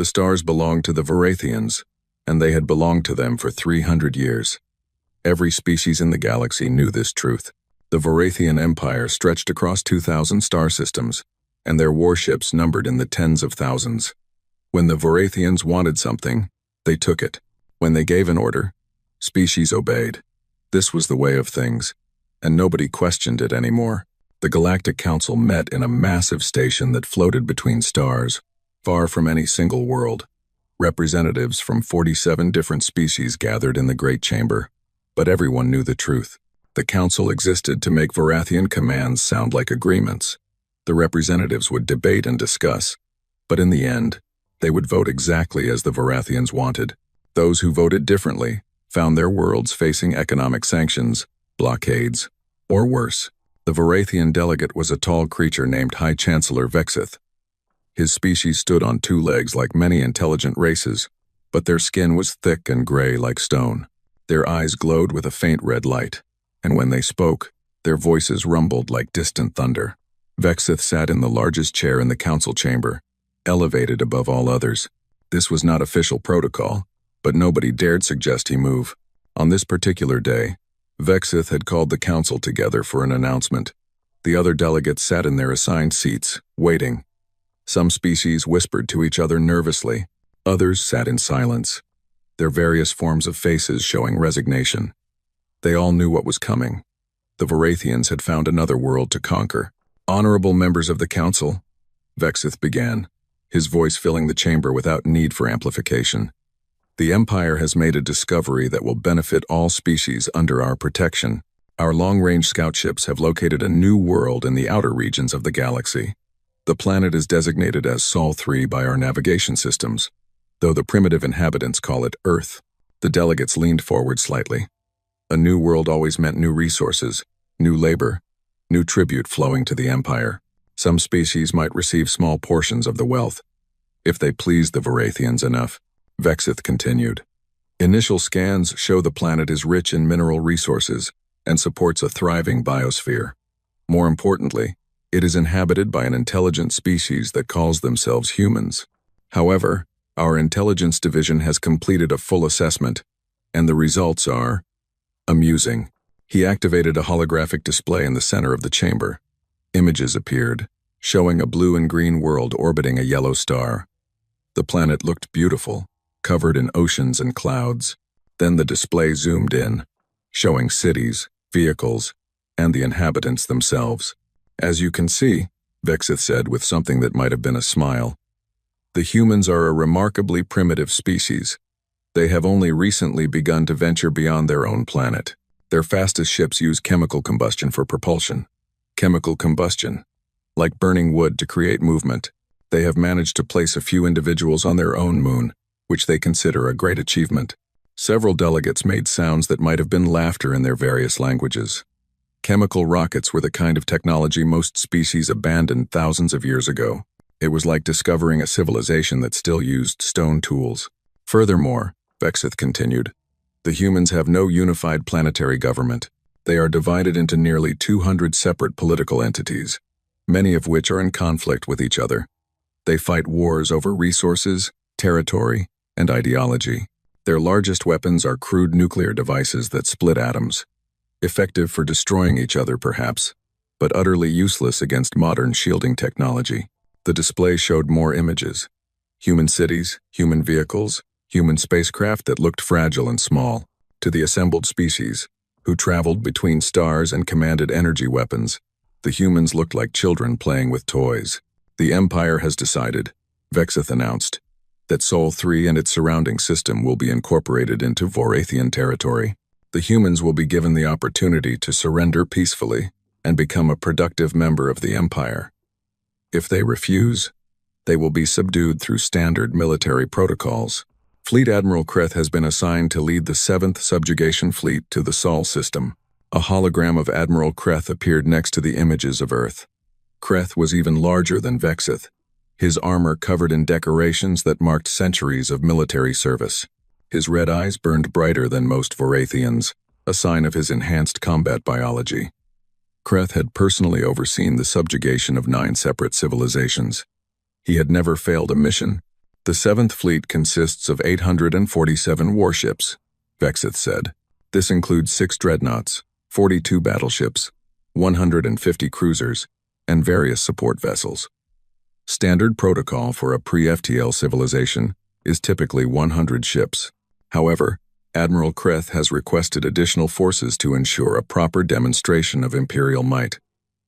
The stars belonged to the Varathians, and they had belonged to them for 300 years. Every species in the galaxy knew this truth. The Varathian Empire stretched across 2,000 star systems, and their warships numbered in the tens of thousands. When the Varathians wanted something, they took it. When they gave an order, species obeyed. This was the way of things, and nobody questioned it anymore. The Galactic Council met in a massive station that floated between stars, far from any single world. Representatives from 47 different species gathered in the Great Chamber, but everyone knew the truth. The Council existed to make Varathian commands sound like agreements. The representatives would debate and discuss, but in the end, they would vote exactly as the Varathians wanted. Those who voted differently found their worlds facing economic sanctions, blockades, or worse. The Varathian delegate was a tall creature named High Chancellor Vexith. His species stood on two legs like many intelligent races, but their skin was thick and gray like stone. Their eyes glowed with a faint red light, and when they spoke, their voices rumbled like distant thunder. Vexith sat in the largest chair in the council chamber, elevated above all others. This was not official protocol, but nobody dared suggest he move. On this particular day, Vexith had called the council together for an announcement. The other delegates sat in their assigned seats, waiting. Some species whispered to each other nervously. Others sat in silence, their various forms of faces showing resignation. They all knew what was coming. The Varathians had found another world to conquer. "Honorable members of the council," Vexith began, his voice filling the chamber without need for amplification. "The Empire has made a discovery that will benefit all species under our protection. Our long-range scout ships have located a new world in the outer regions of the galaxy. The planet is designated as Sol 3 by our navigation systems, though the primitive inhabitants call it Earth." The delegates leaned forward slightly. A new world always meant new resources, new labor, new tribute flowing to the Empire. Some species might receive small portions of the wealth, if they pleased the Varathians enough. Vexith continued. "Initial scans show the planet is rich in mineral resources and supports a thriving biosphere. More importantly, it is inhabited by an intelligent species that calls themselves humans. However, our intelligence division has completed a full assessment, and the results are amusing." He activated a holographic display in the center of the chamber. Images appeared, showing a blue and green world orbiting a yellow star. The planet looked beautiful, covered in oceans and clouds. Then the display zoomed in, showing cities, vehicles, and the inhabitants themselves. "As you can see," Vexith said with something that might have been a smile, "the humans are a remarkably primitive species. They have only recently begun to venture beyond their own planet. Their fastest ships use chemical combustion for propulsion. Chemical combustion, like burning wood to create movement. They have managed to place a few individuals on their own moon, which they consider a great achievement." Several delegates made sounds that might have been laughter in their various languages. Chemical rockets were the kind of technology most species abandoned thousands of years ago. It was like discovering a civilization that still used stone tools. "Furthermore," Vexith continued, "the humans have no unified planetary government. They are divided into nearly 200 separate political entities, many of which are in conflict with each other. They fight wars over resources, territory, and ideology. Their largest weapons are crude nuclear devices that split atoms, effective for destroying each other perhaps, but utterly useless against modern shielding technology." The display showed more images. Human cities, human vehicles, human spacecraft that looked fragile and small. To the assembled species, who traveled between stars and commanded energy weapons, the humans looked like children playing with toys. "The Empire has decided," Vexith announced, "that Sol 3 and its surrounding system will be incorporated into Varathian territory. The humans will be given the opportunity to surrender peacefully and become a productive member of the Empire. If they refuse, they will be subdued through standard military protocols." Fleet Admiral Kreth has been assigned to lead the 7th Subjugation Fleet to the Sol system. A hologram of Admiral Kreth appeared next to the images of Earth. Kreth was even larger than Vexith, his armor covered in decorations that marked centuries of military service. His red eyes burned brighter than most Varathians, a sign of his enhanced combat biology. Kreth had personally overseen the subjugation of 9 separate civilizations. He had never failed a mission, The Seventh Fleet consists of 847 warships, Vexith said. This includes 6 dreadnoughts, 42 battleships, 150 cruisers, and various support vessels. Standard protocol for a pre-FTL civilization is typically 100 ships. However, Admiral Kreth has requested additional forces to ensure a proper demonstration of Imperial might.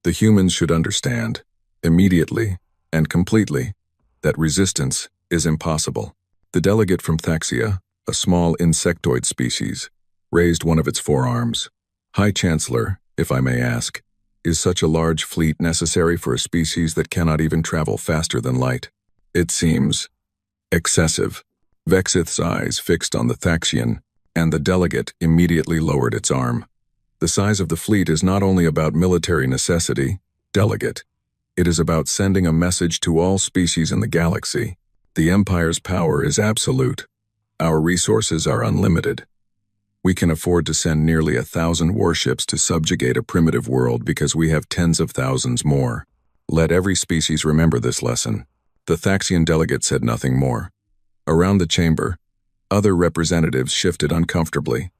The humans should understand, immediately and completely, that resistance is impossible. The delegate from Thaxia, a small insectoid species, raised one of its forearms. High Chancellor, if I may ask, is such a large fleet necessary for a species that cannot even travel faster than light? It seems excessive. Vexith's eyes fixed on the Thaxian, and the delegate immediately lowered its arm. The size of the fleet is not only about military necessity, delegate. It is about sending a message to all species in the galaxy. The Empire's power is absolute. Our resources are unlimited. We can afford to send nearly 1,000 warships to subjugate a primitive world because we have tens of thousands more. Let every species remember this lesson. The Thaxian delegate said nothing more. Around the chamber, other representatives shifted uncomfortably.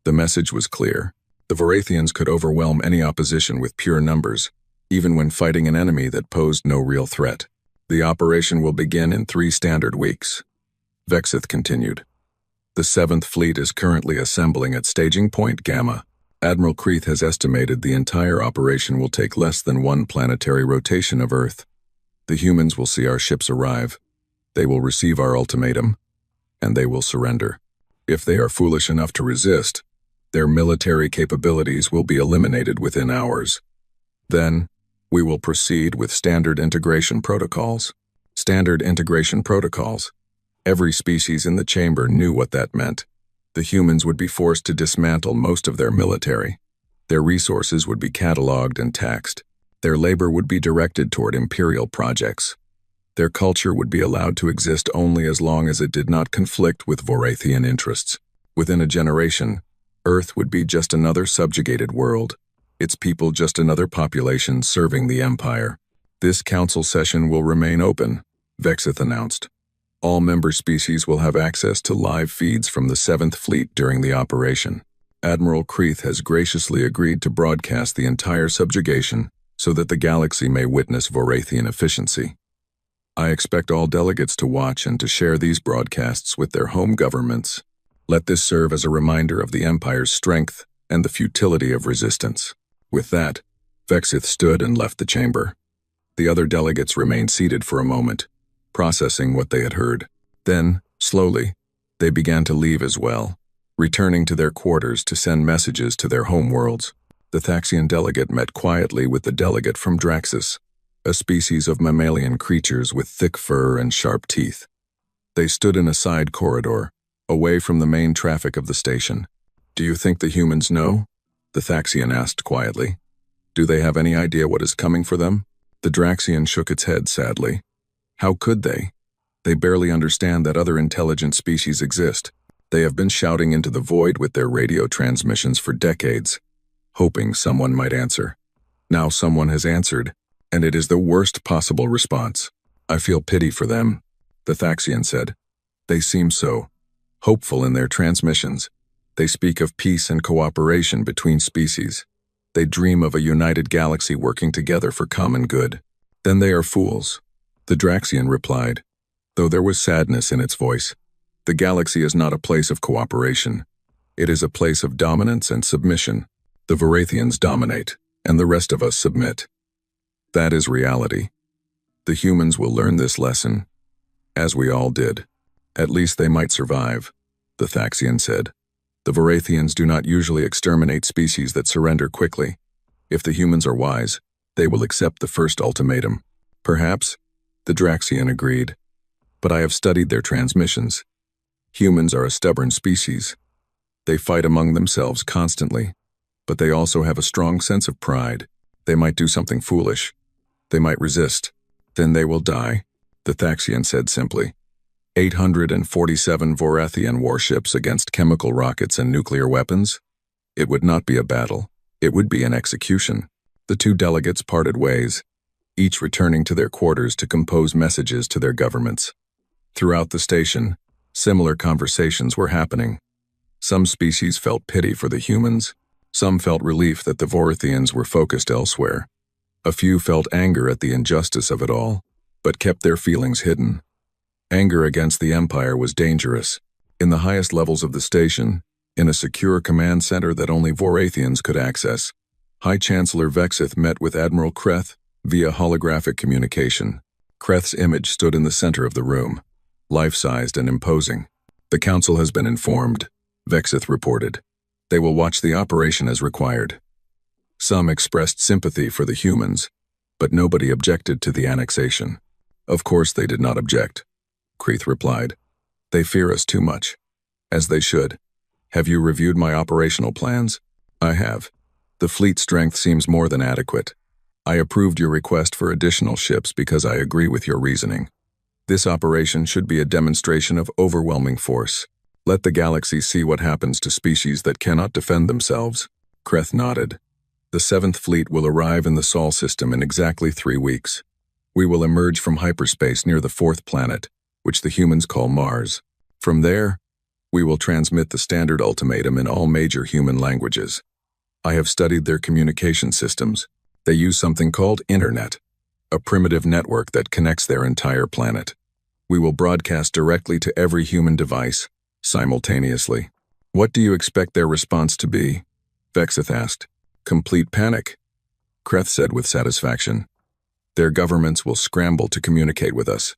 The message was clear. The Varathians could overwhelm any opposition with pure numbers, even when fighting an enemy that posed no real threat. The operation will begin in 3 standard weeks. Vexith continued. The Seventh Fleet is currently assembling at Staging Point Gamma. Admiral Kreth has estimated the entire operation will take less than 1 planetary rotation of Earth. The humans will see our ships arrive. They will receive our ultimatum, and they will surrender. If they are foolish enough to resist, their military capabilities will be eliminated within hours. Then, we will proceed with standard integration protocols. Standard integration protocols. Every species in the chamber knew what that meant. The humans would be forced to dismantle most of their military. Their resources would be cataloged and taxed. Their labor would be directed toward imperial projects. Their culture would be allowed to exist only as long as it did not conflict with Varathian interests. Within a generation, Earth would be just another subjugated world, its people just another population serving the Empire. This council session will remain open, Vexith announced. All member species will have access to live feeds from the Seventh Fleet during the operation. Admiral Kreth has graciously agreed to broadcast the entire subjugation so that the galaxy may witness Varathian efficiency. I expect all delegates to watch and to share these broadcasts with their home governments. Let this serve as a reminder of the Empire's strength and the futility of resistance. With that, Vexith stood and left the chamber. The other delegates remained seated for a moment, processing what they had heard. Then, slowly, they began to leave as well, returning to their quarters to send messages to their home worlds. The Thaxian delegate met quietly with the delegate from Draxus, a species of mammalian creatures with thick fur and sharp teeth. They stood in a side corridor, away from the main traffic of the station. "Do you think the humans know?" the Thaxian asked quietly. "Do they have any idea what is coming for them?" The Draxian shook its head sadly. How could they? They barely understand that other intelligent species exist. They have been shouting into the void with their radio transmissions for decades, hoping someone might answer. Now someone has answered, and it is the worst possible response. "I feel pity for them," the Thaxian said. "They seem so hopeful in their transmissions. They speak of peace and cooperation between species. They dream of a united galaxy working together for common good. Then they are fools," the Draxian replied, though there was sadness in its voice. "The galaxy is not a place of cooperation. It is a place of dominance and submission. The Varathians dominate, and the rest of us submit. That is reality. The humans will learn this lesson, as we all did. At least they might survive," the Thaxian said. "The Varathians do not usually exterminate species that surrender quickly. If the humans are wise, they will accept the first ultimatum." "Perhaps," the Draxian agreed. "But I have studied their transmissions. Humans are a stubborn species. They fight among themselves constantly, but they also have a strong sense of pride. They might do something foolish. They might resist. Then they will die," the Thaxian said simply. 847 Varathian warships against chemical rockets and nuclear weapons? It would not be a battle. It would be an execution. The two delegates parted ways, each returning to their quarters to compose messages to their governments. Throughout the station, similar conversations were happening. Some species felt pity for the humans, some felt relief that the Vorithians were focused elsewhere. A few felt anger at the injustice of it all, but kept their feelings hidden. Anger against the Empire was dangerous. In the highest levels of the station, in a secure command center that only Vorathians could access, High Chancellor Vexith met with Admiral Kreth via holographic communication. Kreth's image stood in the center of the room, life-sized and imposing. "The Council has been informed," Vexith reported. "They will watch the operation as required." Some expressed sympathy for the humans, but nobody objected to the annexation. "Of course they did not object," Kreth replied. "They fear us too much." "As they should. Have you reviewed my operational plans?" "I have. The fleet strength seems more than adequate. I approved your request for additional ships because I agree with your reasoning. This operation should be a demonstration of overwhelming force. Let the galaxy see what happens to species that cannot defend themselves." Kreth nodded. "The 7th Fleet will arrive in the Sol system in exactly 3 weeks. We will emerge from hyperspace near the 4th planet, which the humans call Mars. From there, we will transmit the standard ultimatum in all major human languages. I have studied their communication systems. They use something called Internet, a primitive network that connects their entire planet. We will broadcast directly to every human device, simultaneously." "What do you expect their response to be?" Vexith asked. "Complete panic," Kreth said with satisfaction. "Their governments will scramble to communicate with us.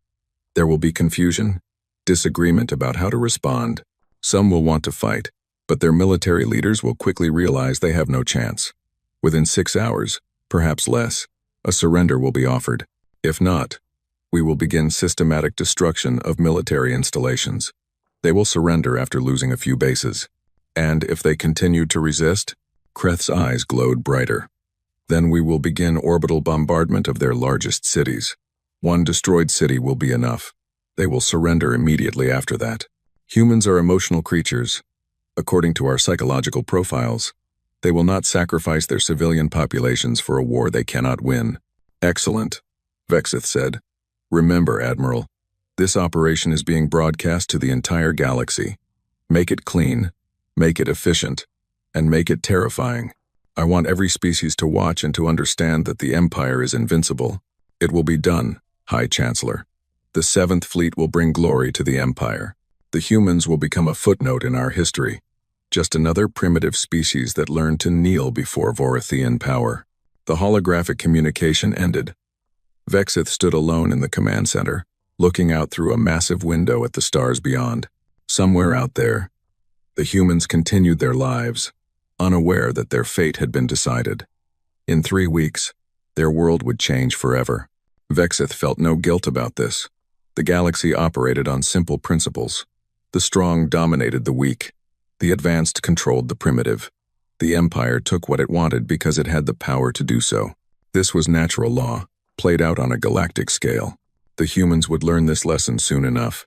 There will be confusion, disagreement about how to respond. Some will want to fight, but their military leaders will quickly realize they have no chance. Within 6 hours, perhaps less, a surrender will be offered. If not, we will begin systematic destruction of military installations. They will surrender after losing a few bases. And if they continue to resist," Kreth's eyes glowed brighter, "then we will begin orbital bombardment of their largest cities. One destroyed city will be enough. They will surrender immediately after that. Humans are emotional creatures. According to our psychological profiles, they will not sacrifice their civilian populations for a war they cannot win." "Excellent," Vexith said. "Remember, Admiral, this operation is being broadcast to the entire galaxy. Make it clean, make it efficient, and make it terrifying. I want every species to watch and to understand that the Empire is invincible. It will be done, High Chancellor. The 7th Fleet will bring glory to the Empire. The humans will become a footnote in our history. Just another primitive species that learned to kneel before Vorithian power." The holographic communication ended. Vexith stood alone in the command center, looking out through a massive window at the stars beyond. Somewhere out there, the humans continued their lives, unaware that their fate had been decided. In 3 weeks, their world would change forever. Vexith felt no guilt about this. The galaxy operated on simple principles. The strong dominated the weak. The advanced controlled the primitive. The Empire took what it wanted because it had the power to do so. This was natural law, played out on a galactic scale. The humans would learn this lesson soon enough,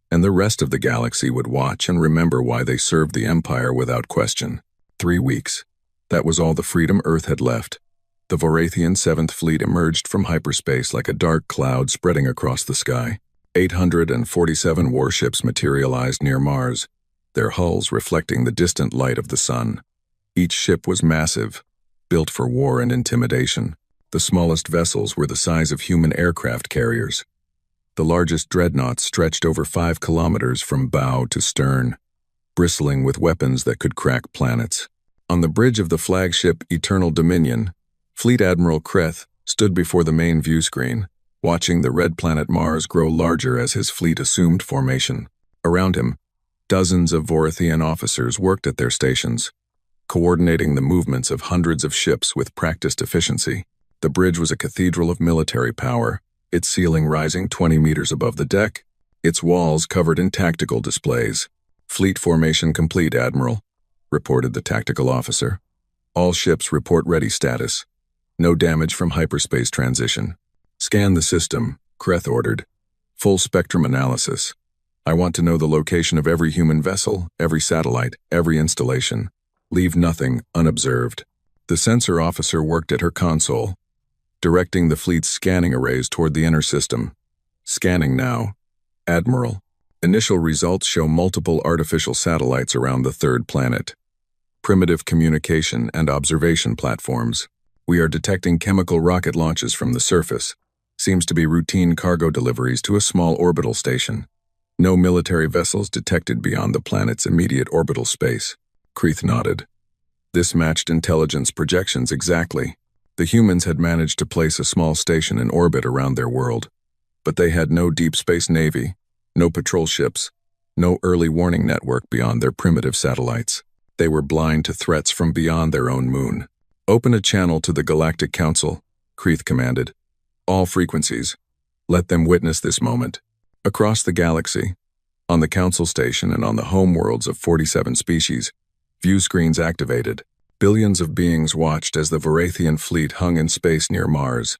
and the rest of the galaxy would watch and remember why they served the Empire without question. 3 weeks. That was all the freedom Earth had left. The Vorathian 7th Fleet emerged from hyperspace like a dark cloud spreading across the sky. 847 warships materialized near Mars, their hulls reflecting the distant light of the sun. Each ship was massive, built for war and intimidation. The smallest vessels were the size of human aircraft carriers. The largest dreadnoughts stretched over 5 kilometers from bow to stern, bristling with weapons that could crack planets. On the bridge of the flagship Eternal Dominion, Fleet Admiral Kreth stood before the main view screen, watching the red planet Mars grow larger as his fleet assumed formation. Around him, dozens of Vorithian officers worked at their stations, coordinating the movements of hundreds of ships with practiced efficiency. The bridge was a cathedral of military power, its ceiling rising 20 meters above the deck, its walls covered in tactical displays. "Fleet formation complete, Admiral," reported the tactical officer. "All ships report ready status. No damage from hyperspace transition. Scan the system," Kreth ordered. "Full spectrum analysis. I want to know the location of every human vessel, every satellite, every installation. Leave nothing unobserved." The sensor officer worked at her console, directing the fleet's scanning arrays toward the inner system. "Scanning now." Admiral, initial results show multiple artificial satellites around the third planet. Primitive communication and observation platforms. We are detecting chemical rocket launches from the surface. Seems to be routine cargo deliveries to a small orbital station. No military vessels detected beyond the planet's immediate orbital space. Kreith nodded. This matched intelligence projections exactly. The humans had managed to place a small station in orbit around their world. But they had no deep space navy, no patrol ships, no early warning network beyond their primitive satellites. They were blind to threats from beyond their own moon. Open a channel to the Galactic Council, Kreith commanded. All frequencies. Let them witness this moment. Across the galaxy, on the Council Station and on the homeworlds of 47 species, view screens activated. Billions of beings watched as the Varathian fleet hung in space near Mars,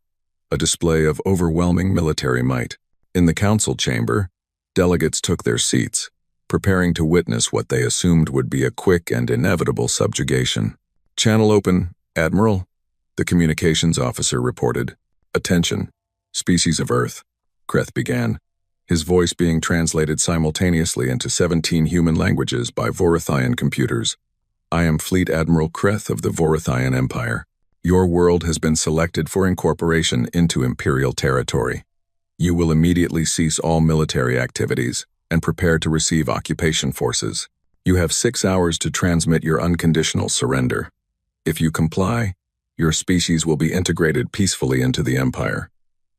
a display of overwhelming military might. In the council chamber, delegates took their seats, preparing to witness what they assumed would be a quick and inevitable subjugation. Channel open, Admiral, the communications officer reported. Attention, species of Earth, Kreith began, his voice being translated simultaneously into 17 human languages by Vorathian computers. I am Fleet Admiral Kreith of the Vorathian Empire. Your world has been selected for incorporation into Imperial territory. You will immediately cease all military activities and prepare to receive occupation forces. You have 6 hours to transmit your unconditional surrender. If you comply, your species will be integrated peacefully into the Empire.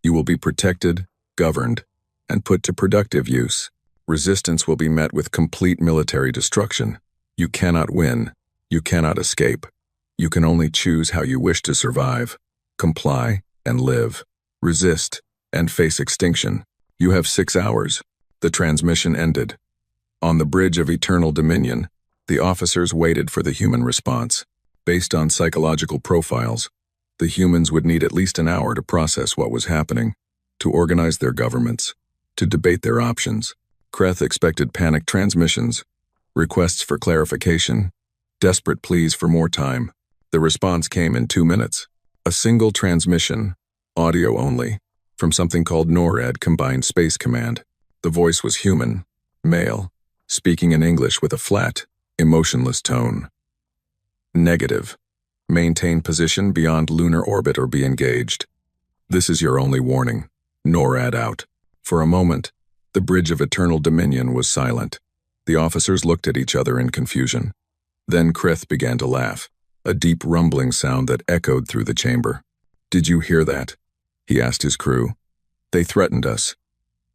You will be protected, governed, and put to productive use. Resistance will be met with complete military destruction. You cannot win. You cannot escape. You can only choose how you wish to survive. Comply and live. Resist and face extinction. You have 6 hours. The transmission ended. On the bridge of Eternal Dominion, the officers waited for the human response. Based on psychological profiles, the humans would need at least an hour to process what was happening, to organize their governments, to debate their options. Kreith expected panic transmissions, requests for clarification, desperate pleas for more time. The response came in 2 minutes. A single transmission, audio only, from something called NORAD Combined Space Command. The voice was human, male, speaking in English with a flat, emotionless tone. Negative. Maintain position beyond lunar orbit or be engaged. This is your only warning. NORAD out. For a moment, the bridge of Eternal Dominion was silent. The officers looked at each other in confusion. Then Kreith began to laugh, a deep rumbling sound that echoed through the chamber. Did you hear that? He asked his crew. They threatened us.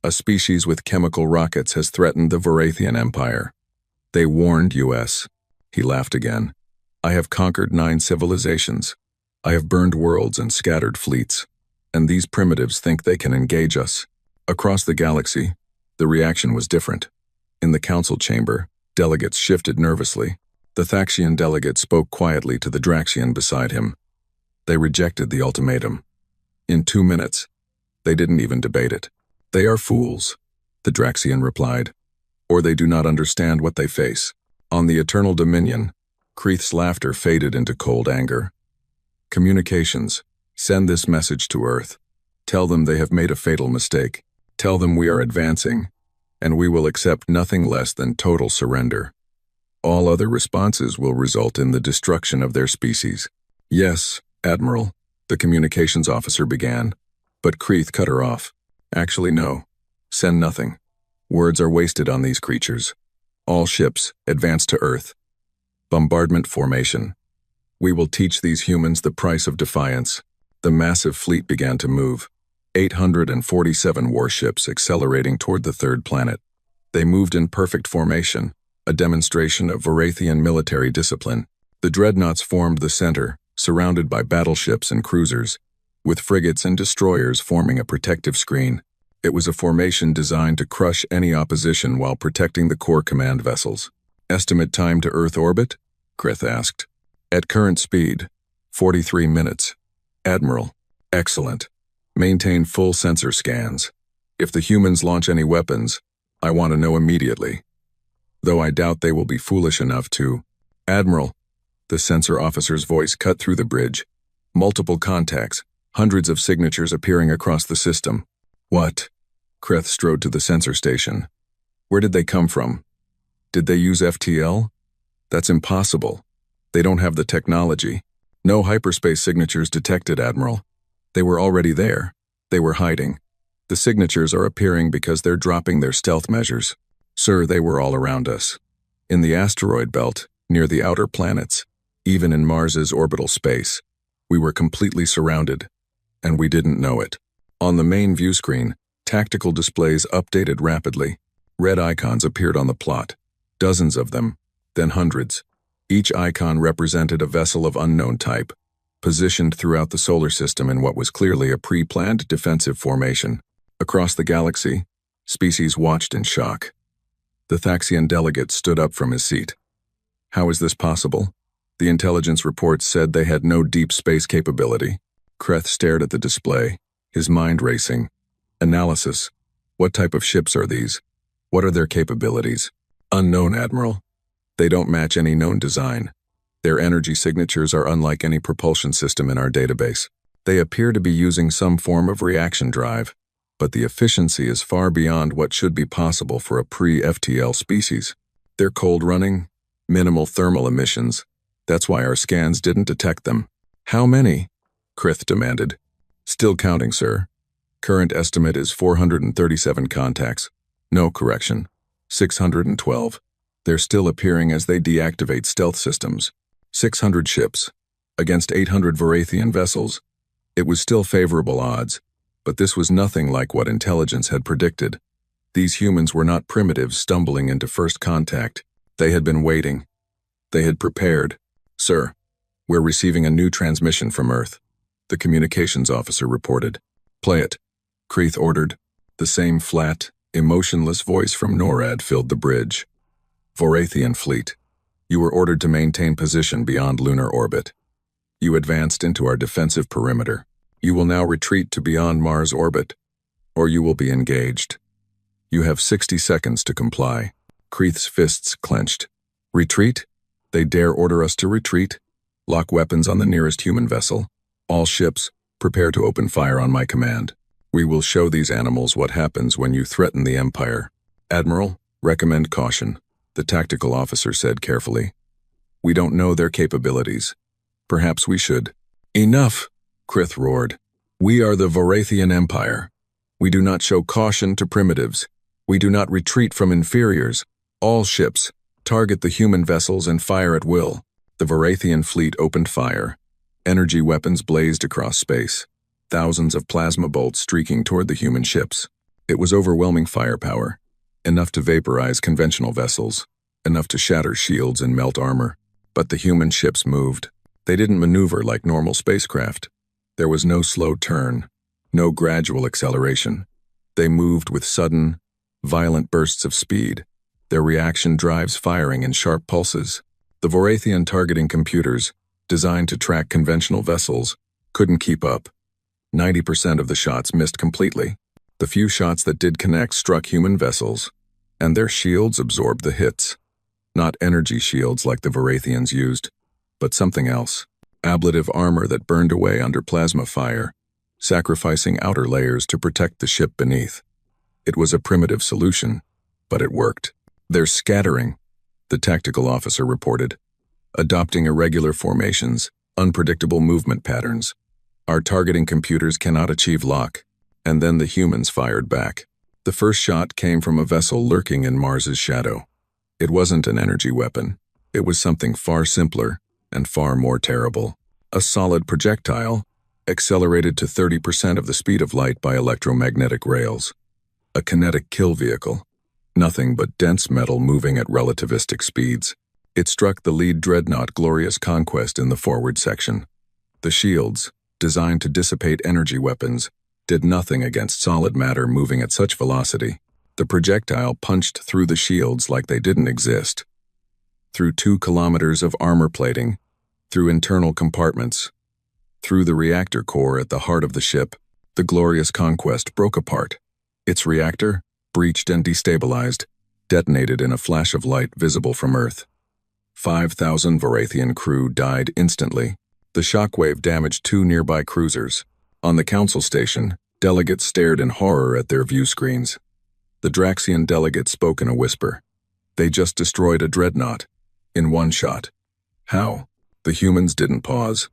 A species with chemical rockets has threatened the Varathian Empire. They warned us. He laughed again. I have conquered 9 civilizations. I have burned worlds and scattered fleets. And these primitives think they can engage us. Across the galaxy, the reaction was different. In the council chamber, delegates shifted nervously. The Thaxian delegate spoke quietly to the Draxian beside him. They rejected the ultimatum. In 2 minutes, they didn't even debate it. They are fools, the Draxian replied, or they do not understand what they face. On the Eternal Dominion, Kreith's laughter faded into cold anger. Communications, send this message to Earth. Tell them they have made a fatal mistake. Tell them we are advancing, and we will accept nothing less than total surrender. All other responses will result in the destruction of their species. Yes, Admiral, the communications officer began, but Kreith cut her off. Actually, no. Send nothing. Words are wasted on these creatures. All ships, advance to Earth. Bombardment formation. We will teach these humans the price of defiance. The massive fleet began to move. 847 warships accelerating toward the third planet. They moved in perfect formation, a demonstration of Varathian military discipline. The dreadnoughts formed the center, surrounded by battleships and cruisers, with frigates and destroyers forming a protective screen. It was a formation designed to crush any opposition while protecting the core command vessels. Estimate time to Earth orbit? Kreith asked. At current speed, 43 minutes. Admiral, excellent. Maintain full sensor scans. If the humans launch any weapons, I want to know immediately. Though I doubt they will be foolish enough to. Admiral, the sensor officer's voice cut through the bridge. Multiple contacts, hundreds of signatures appearing across the system. What? Kreth strode to the sensor station. Where did they come from? Did they use FTL? That's impossible. They don't have the technology. No hyperspace signatures detected, Admiral. They were already there. They were hiding. The signatures are appearing because they're dropping their stealth measures. Sir, they were all around us. In the asteroid belt, near the outer planets, even in Mars's orbital space. We were completely surrounded, and we didn't know it. On the main view screen, tactical displays updated rapidly. Red icons appeared on the plot. Dozens of them, then hundreds. Each icon represented a vessel of unknown type, positioned throughout the solar system in what was clearly a pre-planned defensive formation. Across the galaxy, species watched in shock. The Thaxian delegate stood up from his seat. How is this possible? The intelligence reports said they had no deep space capability. Kreth stared at the display, his mind racing. Analysis. What type of ships are these? What are their capabilities? Unknown, Admiral. They don't match any known design. Their energy signatures are unlike any propulsion system in our database. They appear to be using some form of reaction drive, but the efficiency is far beyond what should be possible for a pre-FTL species. They're cold-running, minimal thermal emissions. That's why our scans didn't detect them. How many? Kreth demanded. Still counting, sir. Current estimate is 437 contacts. No correction. 612. They're still appearing as they deactivate stealth systems. 600 ships, against 800 Varathian vessels. It was still favorable odds, but this was nothing like what intelligence had predicted. These humans were not primitives stumbling into first contact. They had been waiting. They had prepared. Sir, we're receiving a new transmission from Earth, the communications officer reported. Play it, Kreth ordered. The same flat, emotionless voice from NORAD filled the bridge. Varathian fleet, you were ordered to maintain position beyond lunar orbit. You advanced into our defensive perimeter. You will now retreat to beyond Mars orbit, or you will be engaged. You have 60 seconds to comply. Kreth's fists clenched. Retreat? They dare order us to retreat? Lock weapons on the nearest human vessel. All ships, prepare to open fire on my command. We will show these animals what happens when you threaten the Empire. Admiral, recommend caution, the tactical officer said carefully. We don't know their capabilities. Perhaps we should. Enough, Kreth roared. We are the Varathian Empire. We do not show caution to primitives. We do not retreat from inferiors. All ships, target the human vessels and fire at will. The Varathian fleet opened fire. Energy weapons blazed across space. Thousands of plasma bolts streaking toward the human ships. It was overwhelming firepower. Enough to vaporize conventional vessels. Enough to shatter shields and melt armor. But the human ships moved. They didn't maneuver like normal spacecraft. There was no slow turn, no gradual acceleration. They moved with sudden, violent bursts of speed, their reaction drives firing in sharp pulses. The Varathian targeting computers, designed to track conventional vessels, couldn't keep up. 90% of the shots missed completely. The few shots that did connect struck human vessels, and their shields absorbed the hits. Not energy shields like the Varathians used, but something else. Ablative armor that burned away under plasma fire, sacrificing outer layers to protect the ship beneath. It was a primitive solution, but it worked. They're scattering, the tactical officer reported, adopting irregular formations, unpredictable movement patterns. Our targeting computers cannot achieve lock, and then the humans fired back. The first shot came from a vessel lurking in Mars's shadow. It wasn't an energy weapon. It was something far simpler and far more terrible. A solid projectile, accelerated to 30% of the speed of light by electromagnetic rails. A kinetic kill vehicle. Nothing but dense metal moving at relativistic speeds. It struck the lead dreadnought Glorious Conquest in the forward section. The shields, designed to dissipate energy weapons, did nothing against solid matter moving at such velocity. The projectile punched through the shields like they didn't exist. Through 2 kilometers of armor plating, through internal compartments, through the reactor core at the heart of the ship, the Glorious Conquest broke apart. Its reactor, breached and destabilized, detonated in a flash of light visible from Earth. 5,000 Varathian crew died instantly. The shockwave damaged 2 nearby cruisers. On the council station, Delegates stared in horror at their view screens. The Draxian delegate spoke in a whisper. They just destroyed a dreadnought. In one shot. How? The humans didn't pause.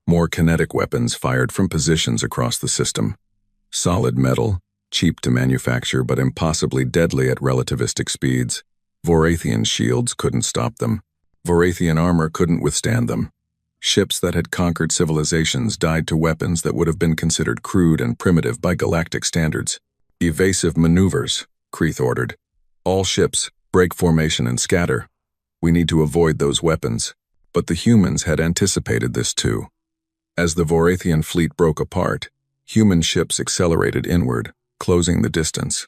More kinetic weapons fired from positions across the system. Solid metal, cheap to manufacture but impossibly deadly at relativistic speeds. Vorathian shields couldn't stop them. Vorathian armor couldn't withstand them. Ships that had conquered civilizations died to weapons that would have been considered crude and primitive by galactic standards. Evasive maneuvers, Kreeth ordered. All ships, break formation and scatter. We need to avoid those weapons. But the humans had anticipated this too. As the Vorathian fleet broke apart, human ships accelerated inward, closing the distance.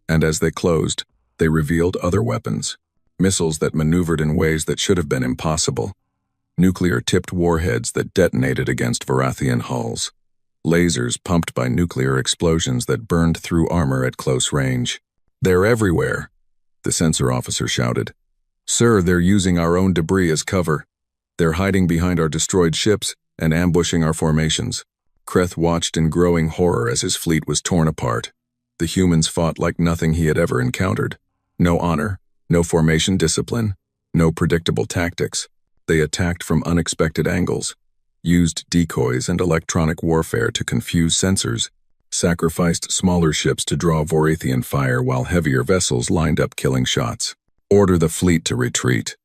And as they closed, they revealed other weapons. Missiles that maneuvered in ways that should have been impossible. Nuclear-tipped warheads that detonated against Vorathian hulls. Lasers pumped by nuclear explosions that burned through armor at close range. They're everywhere, the sensor officer shouted. Sir, they're using our own debris as cover. They're hiding behind our destroyed ships and ambushing our formations. Kreeth watched in growing horror as his fleet was torn apart. The humans fought like nothing he had ever encountered. No honor, no formation discipline, no predictable tactics. They attacked from unexpected angles, used decoys and electronic warfare to confuse sensors, sacrificed smaller ships to draw Vorathian fire while heavier vessels lined up killing shots. Order the fleet to retreat,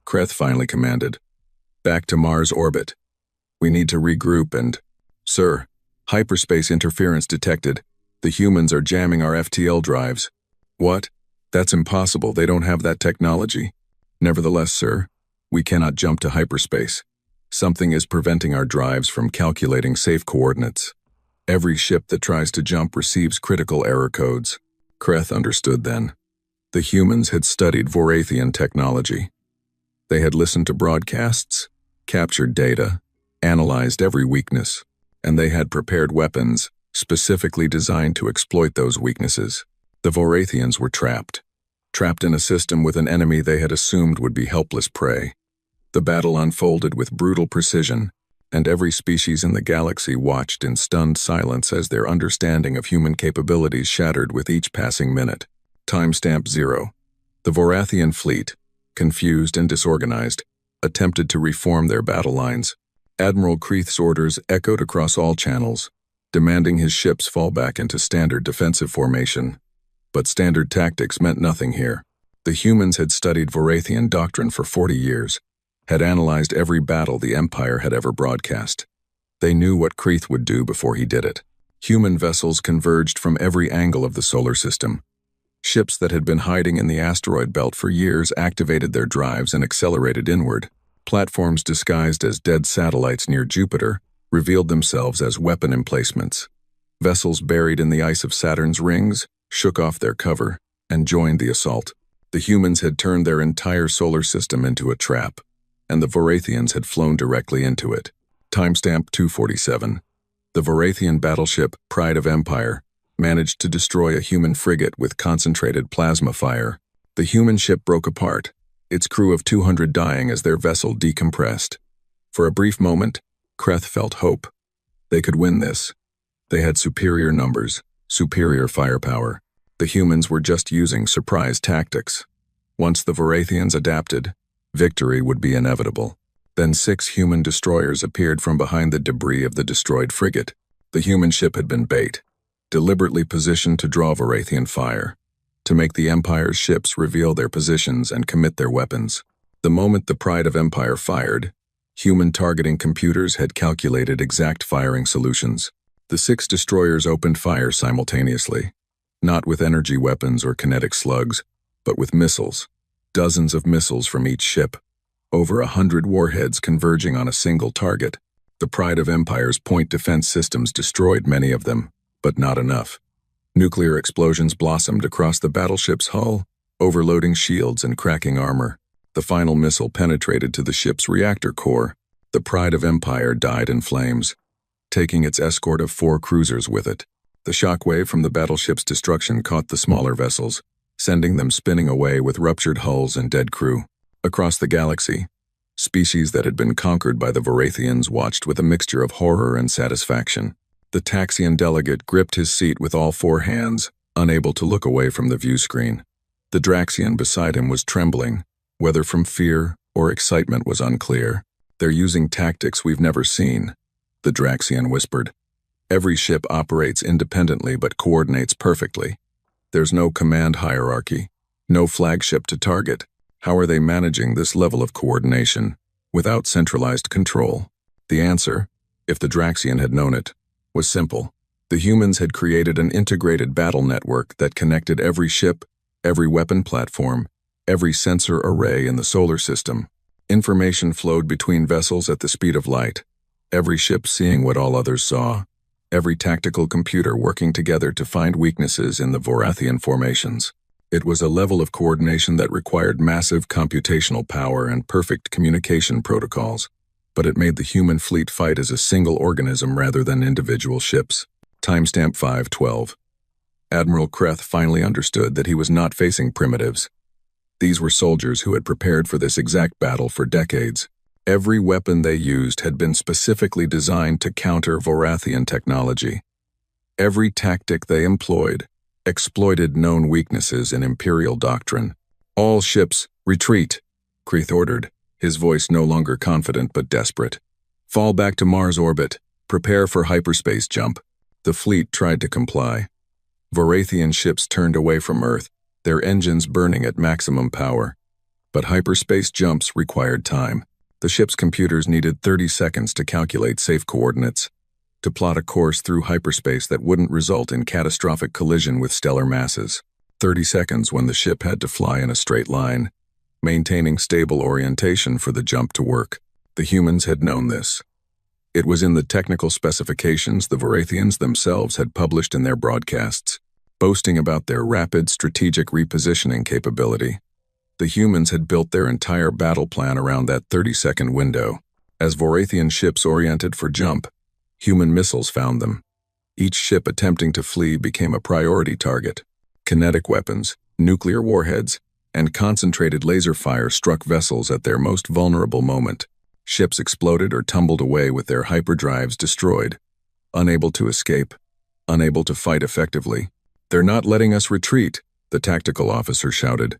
Kreeth finally commanded. Back to Mars orbit. We need to regroup and… Sir, hyperspace interference detected. The humans are jamming our FTL drives. What? That's impossible. They don't have that technology. Nevertheless, sir, we cannot jump to hyperspace. Something is preventing our drives from calculating safe coordinates. Every ship that tries to jump receives critical error codes. Kreeth understood then. The humans had studied Vorathian technology. They had listened to broadcasts, captured data, analyzed every weakness, and they had prepared weapons specifically designed to exploit those weaknesses. The Vorathians were trapped in a system with an enemy they had assumed would be helpless prey. The battle unfolded with brutal precision, and every species in the galaxy watched in stunned silence as their understanding of human capabilities shattered with each passing minute. Timestamp 0. The Vorathian fleet, confused and disorganized, attempted to reform their battle lines. Admiral Kreeth's orders echoed across all channels, demanding his ships fall back into standard defensive formation. But standard tactics meant nothing here. The humans had studied Vorathian doctrine for 40 years, had analyzed every battle the Empire had ever broadcast. They knew what Kreeth would do before he did it. Human vessels converged from every angle of the solar system. Ships that had been hiding in the asteroid belt for years activated their drives and accelerated inward. Platforms disguised as dead satellites near Jupiter revealed themselves as weapon emplacements. Vessels buried in the ice of Saturn's rings shook off their cover and joined the assault. The humans had turned their entire solar system into a trap, and the Vorathians had flown directly into it. Timestamp 247. The Vorathian battleship Pride of Empire managed to destroy a human frigate with concentrated plasma fire. The human ship broke apart, its crew of 200 dying as their vessel decompressed. For a brief moment, Kreeth felt hope. They could win this. They had superior numbers, superior firepower. The humans were just using surprise tactics. Once the Vorathians adapted, victory would be inevitable. Then 6 human destroyers appeared from behind the debris of the destroyed frigate. The human ship had been bait, deliberately positioned to draw Vorathian fire, to make the Empire's ships reveal their positions and commit their weapons. The moment the Pride of Empire fired, human targeting computers had calculated exact firing solutions. The 6 destroyers opened fire simultaneously, not with energy weapons or kinetic slugs, but with missiles. Dozens of missiles from each ship. Over 100 warheads converging on a single target. The Pride of Empire's point defense systems destroyed many of them, but not enough. Nuclear explosions blossomed across the battleship's hull, overloading shields and cracking armor. The final missile penetrated to the ship's reactor core. The Pride of Empire died in flames, taking its escort of 4 cruisers with it. The shockwave from the battleship's destruction caught the smaller vessels, sending them spinning away with ruptured hulls and dead crew. Across the galaxy, species that had been conquered by the Vorathians watched with a mixture of horror and satisfaction. The Taxian delegate gripped his seat with all four hands, unable to look away from the view screen. The Draxian beside him was trembling, whether from fear or excitement was unclear. "They're using tactics we've never seen," the Draxian whispered. "Every ship operates independently but coordinates perfectly. There's no command hierarchy, no flagship to target. How are they managing this level of coordination without centralized control?" The answer, if the Draxian had known it, was simple. The humans had created an integrated battle network that connected every ship, every weapon platform, every sensor array in the solar system. Information flowed between vessels at the speed of light, every ship seeing what all others saw, every tactical computer working together to find weaknesses in the Vorathian formations. It was a level of coordination that required massive computational power and perfect communication protocols, but it made the human fleet fight as a single organism rather than individual ships. Timestamp 512. Admiral Kreth finally understood that he was not facing primitives. These were soldiers who had prepared for this exact battle for decades. Every weapon they used had been specifically designed to counter Vorathian technology. Every tactic they employed exploited known weaknesses in Imperial doctrine. "All ships, retreat," Kreth ordered, his voice no longer confident but desperate. "Fall back to Mars orbit. Prepare for hyperspace jump." The fleet tried to comply. Vorathian ships turned away from Earth, their engines burning at maximum power. But hyperspace jumps required time. The ship's computers needed 30 seconds to calculate safe coordinates, to plot a course through hyperspace that wouldn't result in catastrophic collision with stellar masses. 30 seconds when the ship had to fly in a straight line, maintaining stable orientation for the jump to work. The humans had known this. It was in the technical specifications the Vorathians themselves had published in their broadcasts, boasting about their rapid strategic repositioning capability. The humans had built their entire battle plan around that 30-second window. As Vorathian ships oriented for jump, human missiles found them. Each ship attempting to flee became a priority target. Kinetic weapons, nuclear warheads, and concentrated laser fire struck vessels at their most vulnerable moment. Ships exploded or tumbled away with their hyperdrives destroyed, unable to escape, unable to fight effectively. "They're not letting us retreat," the tactical officer shouted.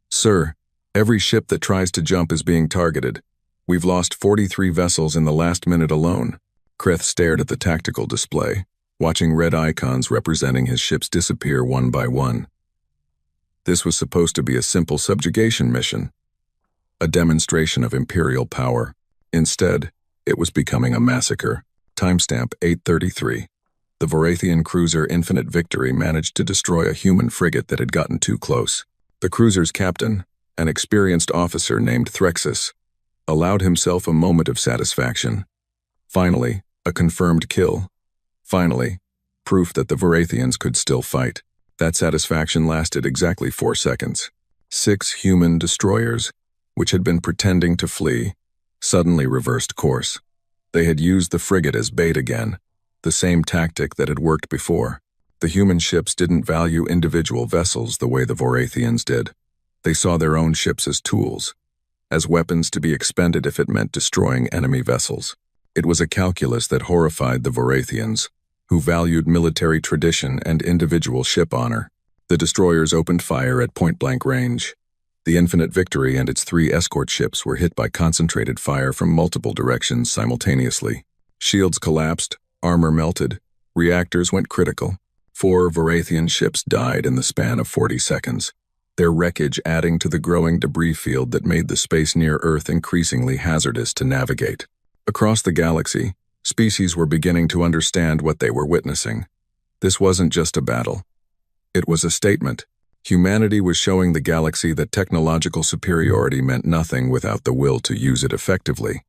"Sir, every ship that tries to jump is being targeted. We've lost 43 vessels in the last minute alone." Kreth stared at the tactical display, watching red icons representing his ships disappear one by one. This was supposed to be a simple subjugation mission, a demonstration of Imperial power. Instead, it was becoming a massacre. Timestamp 833. The Vorathian cruiser Infinite Victory managed to destroy a human frigate that had gotten too close. The cruiser's captain, an experienced officer named Threxus, allowed himself a moment of satisfaction. Finally, a confirmed kill. Finally, proof that the Vorathians could still fight. That satisfaction lasted exactly 4 seconds. 6 human destroyers, which had been pretending to flee, suddenly reversed course. They had used the frigate as bait again, the same tactic that had worked before. The human ships didn't value individual vessels the way the Vorathians did. They saw their own ships as tools, as weapons to be expended if it meant destroying enemy vessels. It was a calculus that horrified the Vorathians, who valued military tradition and individual ship honor. The destroyers opened fire at point-blank range. The Infinite Victory and its 3 escort ships were hit by concentrated fire from multiple directions simultaneously. Shields collapsed, armor melted, reactors went critical. 4 Vorathian ships died in the span of 40 seconds, their wreckage adding to the growing debris field that made the space near Earth increasingly hazardous to navigate. Across the galaxy, species were beginning to understand what they were witnessing. This wasn't just a battle. It was a statement. Humanity was showing the galaxy that technological superiority meant nothing without the will to use it effectively.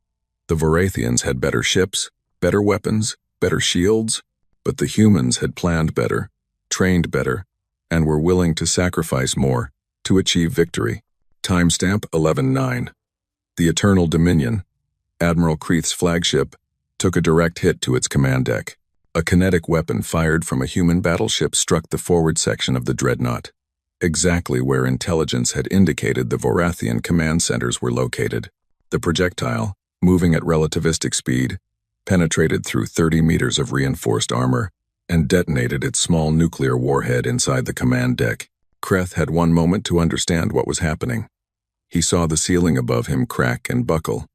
The Vorathians had better ships, better weapons, better shields, but the humans had planned better, trained better, and were willing to sacrifice more to achieve victory. Timestamp 11:9. The Eternal Dominion, Admiral Kreth's flagship, took a direct hit to its command deck. A kinetic weapon fired from a human battleship struck the forward section of the dreadnought, exactly where intelligence had indicated the Vorathian command centers were located. The projectile, moving at relativistic speed, penetrated through 30 meters of reinforced armor, and detonated its small nuclear warhead inside the command deck. Kreth had one moment to understand what was happening. He saw the ceiling above him crack and buckle.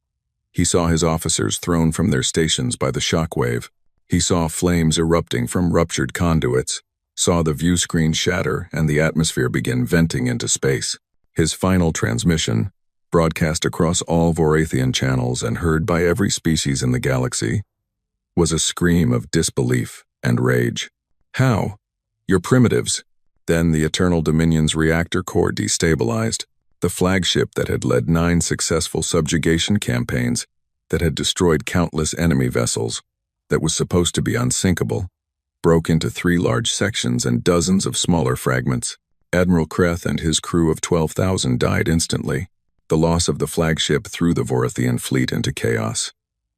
He saw his officers thrown from their stations by the shockwave. He saw flames erupting from ruptured conduits, saw the view screen shatter and the atmosphere begin venting into space. His final transmission, broadcast across all Vorathian channels and heard by every species in the galaxy, was a scream of disbelief and rage. How? You're primitives. Then the Eternal Dominion's reactor core destabilized. The flagship that had led 9 successful subjugation campaigns, that had destroyed countless enemy vessels, that was supposed to be unsinkable, broke into 3 large sections and dozens of smaller fragments. Admiral Kreth and his crew of 12,000 died instantly. The loss of the flagship threw the Vorathian fleet into chaos.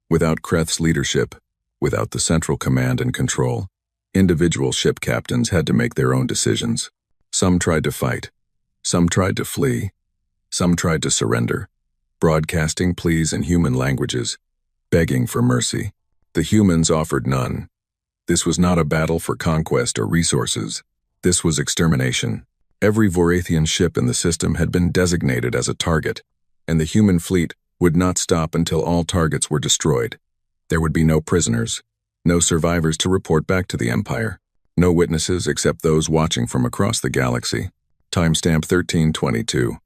Without Kreth's leadership, without the central command and control, individual ship captains had to make their own decisions. Some tried to fight. Some tried to flee. Some tried to surrender, broadcasting pleas in human languages, begging for mercy. The humans offered none. This was not a battle for conquest or resources. This was extermination. Every Vorathian ship in the system had been designated as a target, and the human fleet would not stop until all targets were destroyed. There would be no prisoners, no survivors to report back to the Empire, no witnesses except those watching from across the galaxy. Timestamp 1322.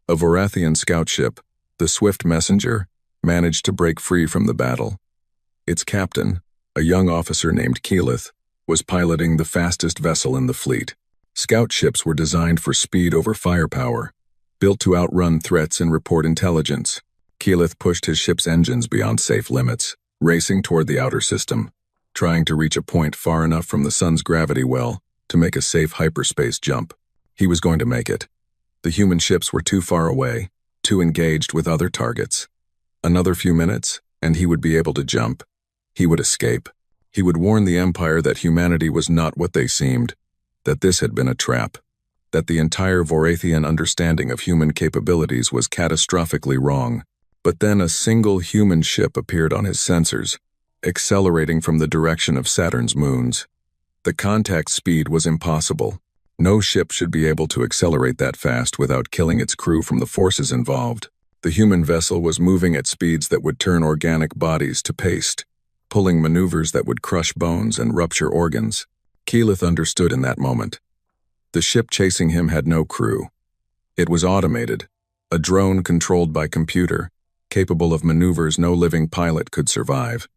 A Vorathian scout ship, the Swift Messenger, managed to break free from the battle. Its captain, a young officer named Keyleth, was piloting the fastest vessel in the fleet. Scout ships were designed for speed over firepower, built to outrun threats and report intelligence. Keyleth pushed his ship's engines beyond safe limits, racing toward the outer system, trying to reach a point far enough from the sun's gravity well to make a safe hyperspace jump. He was going to make it. The human ships were too far away, too engaged with other targets. Another few minutes, and he would be able to jump. He would escape. He would warn the Empire that humanity was not what they seemed, that this had been a trap, that the entire Vorathian understanding of human capabilities was catastrophically wrong. But then a single human ship appeared on his sensors, accelerating from the direction of Saturn's moons. The contact speed was impossible. No ship should be able to accelerate that fast without killing its crew from the forces involved. The human vessel was moving at speeds that would turn organic bodies to paste, pulling maneuvers that would crush bones and rupture organs. Keyleth understood in that moment. The ship chasing him had no crew. It was automated, a drone controlled by computer, capable of maneuvers no living pilot could survive.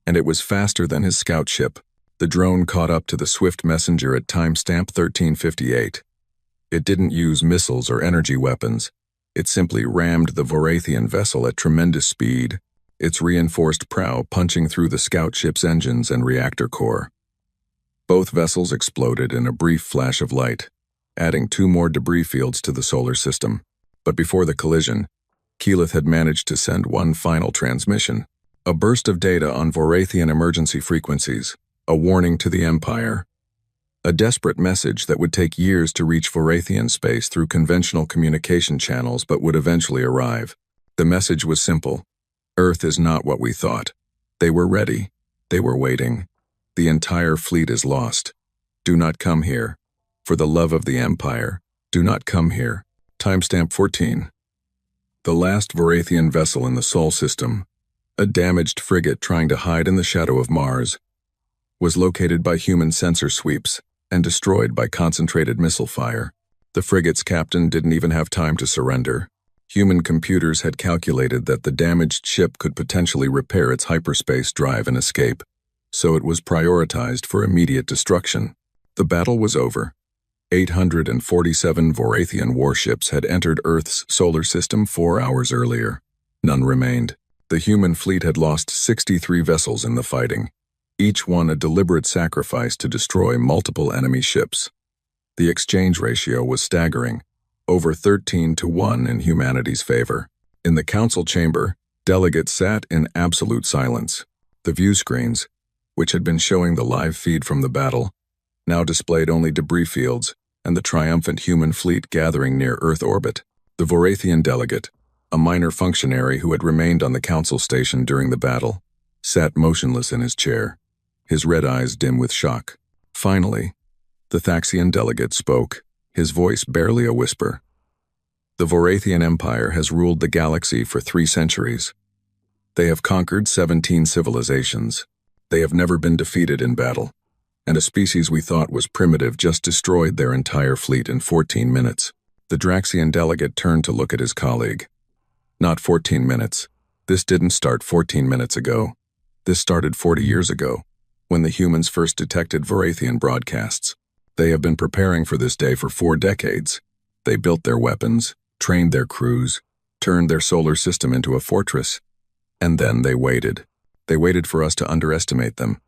And it was faster than his scout ship. The drone caught up to the Swift Messenger at timestamp 1358. It didn't use missiles or energy weapons. It simply rammed the Vorathian vessel at tremendous speed, its reinforced prow punching through the scout ship's engines and reactor core. Both vessels exploded in a brief flash of light, adding 2 more debris fields to the solar system. But before the collision, Keyleth had managed to send one final transmission, a burst of data on Vorathian emergency frequencies, a warning to the Empire, a desperate message that would take years to reach Vorathian space through conventional communication channels but would eventually arrive. The message was simple. Earth is not what we thought. They were ready. They were waiting. The entire fleet is lost. Do not come here. For the love of the Empire, do not come here. Timestamp 14. The last Vorathian vessel in the Sol system, a damaged frigate trying to hide in the shadow of Mars, was located by human sensor sweeps and destroyed by concentrated missile fire. The frigate's captain didn't even have time to surrender. Human computers had calculated that the damaged ship could potentially repair its hyperspace drive and escape, so it was prioritized for immediate destruction. The battle was over. 847 Vorathian warships had entered Earth's solar system 4 hours earlier. None remained. The human fleet had lost 63 vessels in the fighting, each one a deliberate sacrifice to destroy multiple enemy ships. The exchange ratio was staggering, over 13-1 in humanity's favor. In the council chamber, delegates sat in absolute silence. The view screens, which had been showing the live feed from the battle, now displayed only debris fields and the triumphant human fleet gathering near Earth orbit. The Vorathian delegate, a minor functionary who had remained on the council station during the battle, sat motionless in his chair, his red eyes dim with shock. Finally, the Thaxian delegate spoke, his voice barely a whisper. The Vorathian Empire has ruled the galaxy for 3 centuries. They have conquered 17 civilizations. They have never been defeated in battle, and a species we thought was primitive just destroyed their entire fleet in 14 minutes. The Draxian delegate turned to look at his colleague. Not 14 minutes. This didn't start 14 minutes ago. This started 40 years ago, when the humans first detected Vorathian broadcasts. They have been preparing for this day for 4 decades. They built their weapons, trained their crews, turned their solar system into a fortress. And then they waited. They waited for us to underestimate them.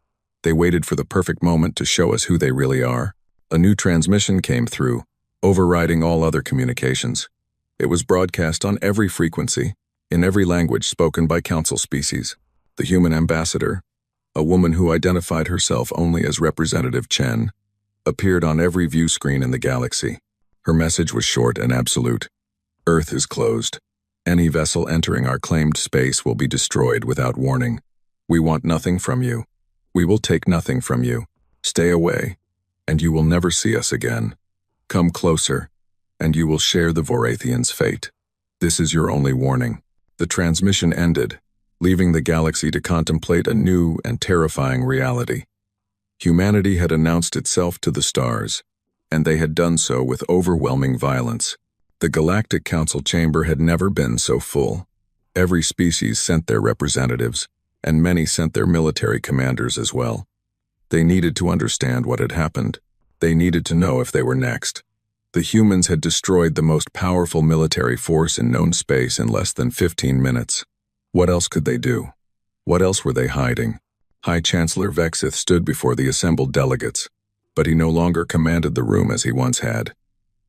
They waited for the perfect moment to show us who they really are. A new transmission came through, overriding all other communications. It was broadcast on every frequency, in every language spoken by council species. The human ambassador, a woman who identified herself only as Representative Chen, appeared on every view screen in the galaxy. Her message was short and absolute. Earth is closed. Any vessel entering our claimed space will be destroyed without warning. We want nothing from you. We will take nothing from you. Stay away, and you will never see us again. Come closer, and you will share the Vorathians' fate. This is your only warning. The transmission ended, leaving the galaxy to contemplate a new and terrifying reality. Humanity had announced itself to the stars, and they had done so with overwhelming violence. The Galactic Council chamber had never been so full. Every species sent their representatives, and many sent their military commanders as well. They needed to understand what had happened. They needed to know if they were next. The humans had destroyed the most powerful military force in known space in less than 15 minutes. What else could they do? What else were they hiding? High Chancellor Vexith stood before the assembled delegates, but he no longer commanded the room as he once had.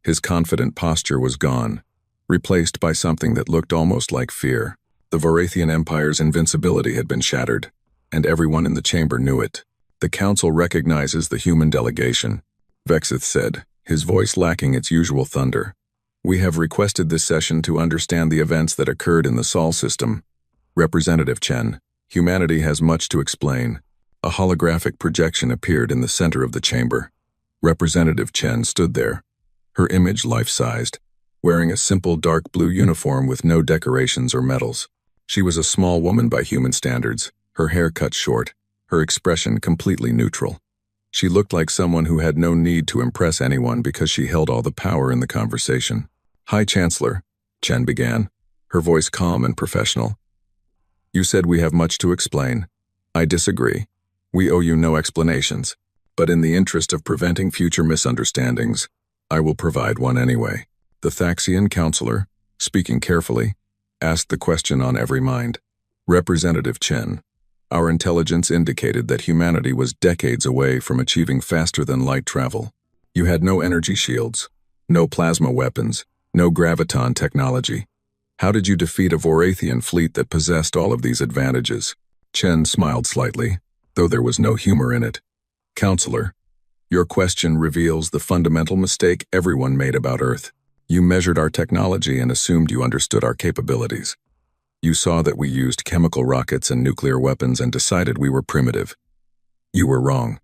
His confident posture was gone, replaced by something that looked almost like fear. The Vorathian Empire's invincibility had been shattered, and everyone in the chamber knew it. The Council recognizes the human delegation, Vexith said, his voice lacking its usual thunder. We have requested this session to understand the events that occurred in the Sol system. Representative Chen, humanity has much to explain. A holographic projection appeared in the center of the chamber. Representative Chen stood there, her image life-sized, wearing a simple dark blue uniform with no decorations or medals. She was a small woman by human standards, her hair cut short, her expression completely neutral. She looked like someone who had no need to impress anyone because she held all the power in the conversation. High Chancellor, Chen began, her voice calm and professional. You said we have much to explain. I disagree. We owe you no explanations, but in the interest of preventing future misunderstandings, I will provide one anyway. The Thaxian counselor, speaking carefully, asked the question on every mind. Representative Chen, our intelligence indicated that humanity was decades away from achieving faster-than-light travel. You had no energy shields, no plasma weapons, no graviton technology. How did you defeat a Vorathian fleet that possessed all of these advantages? Chen smiled slightly, though there was no humor in it. Counselor, your question reveals the fundamental mistake everyone made about Earth. You measured our technology and assumed you understood our capabilities. You saw that we used chemical rockets and nuclear weapons and decided we were primitive. You were wrong.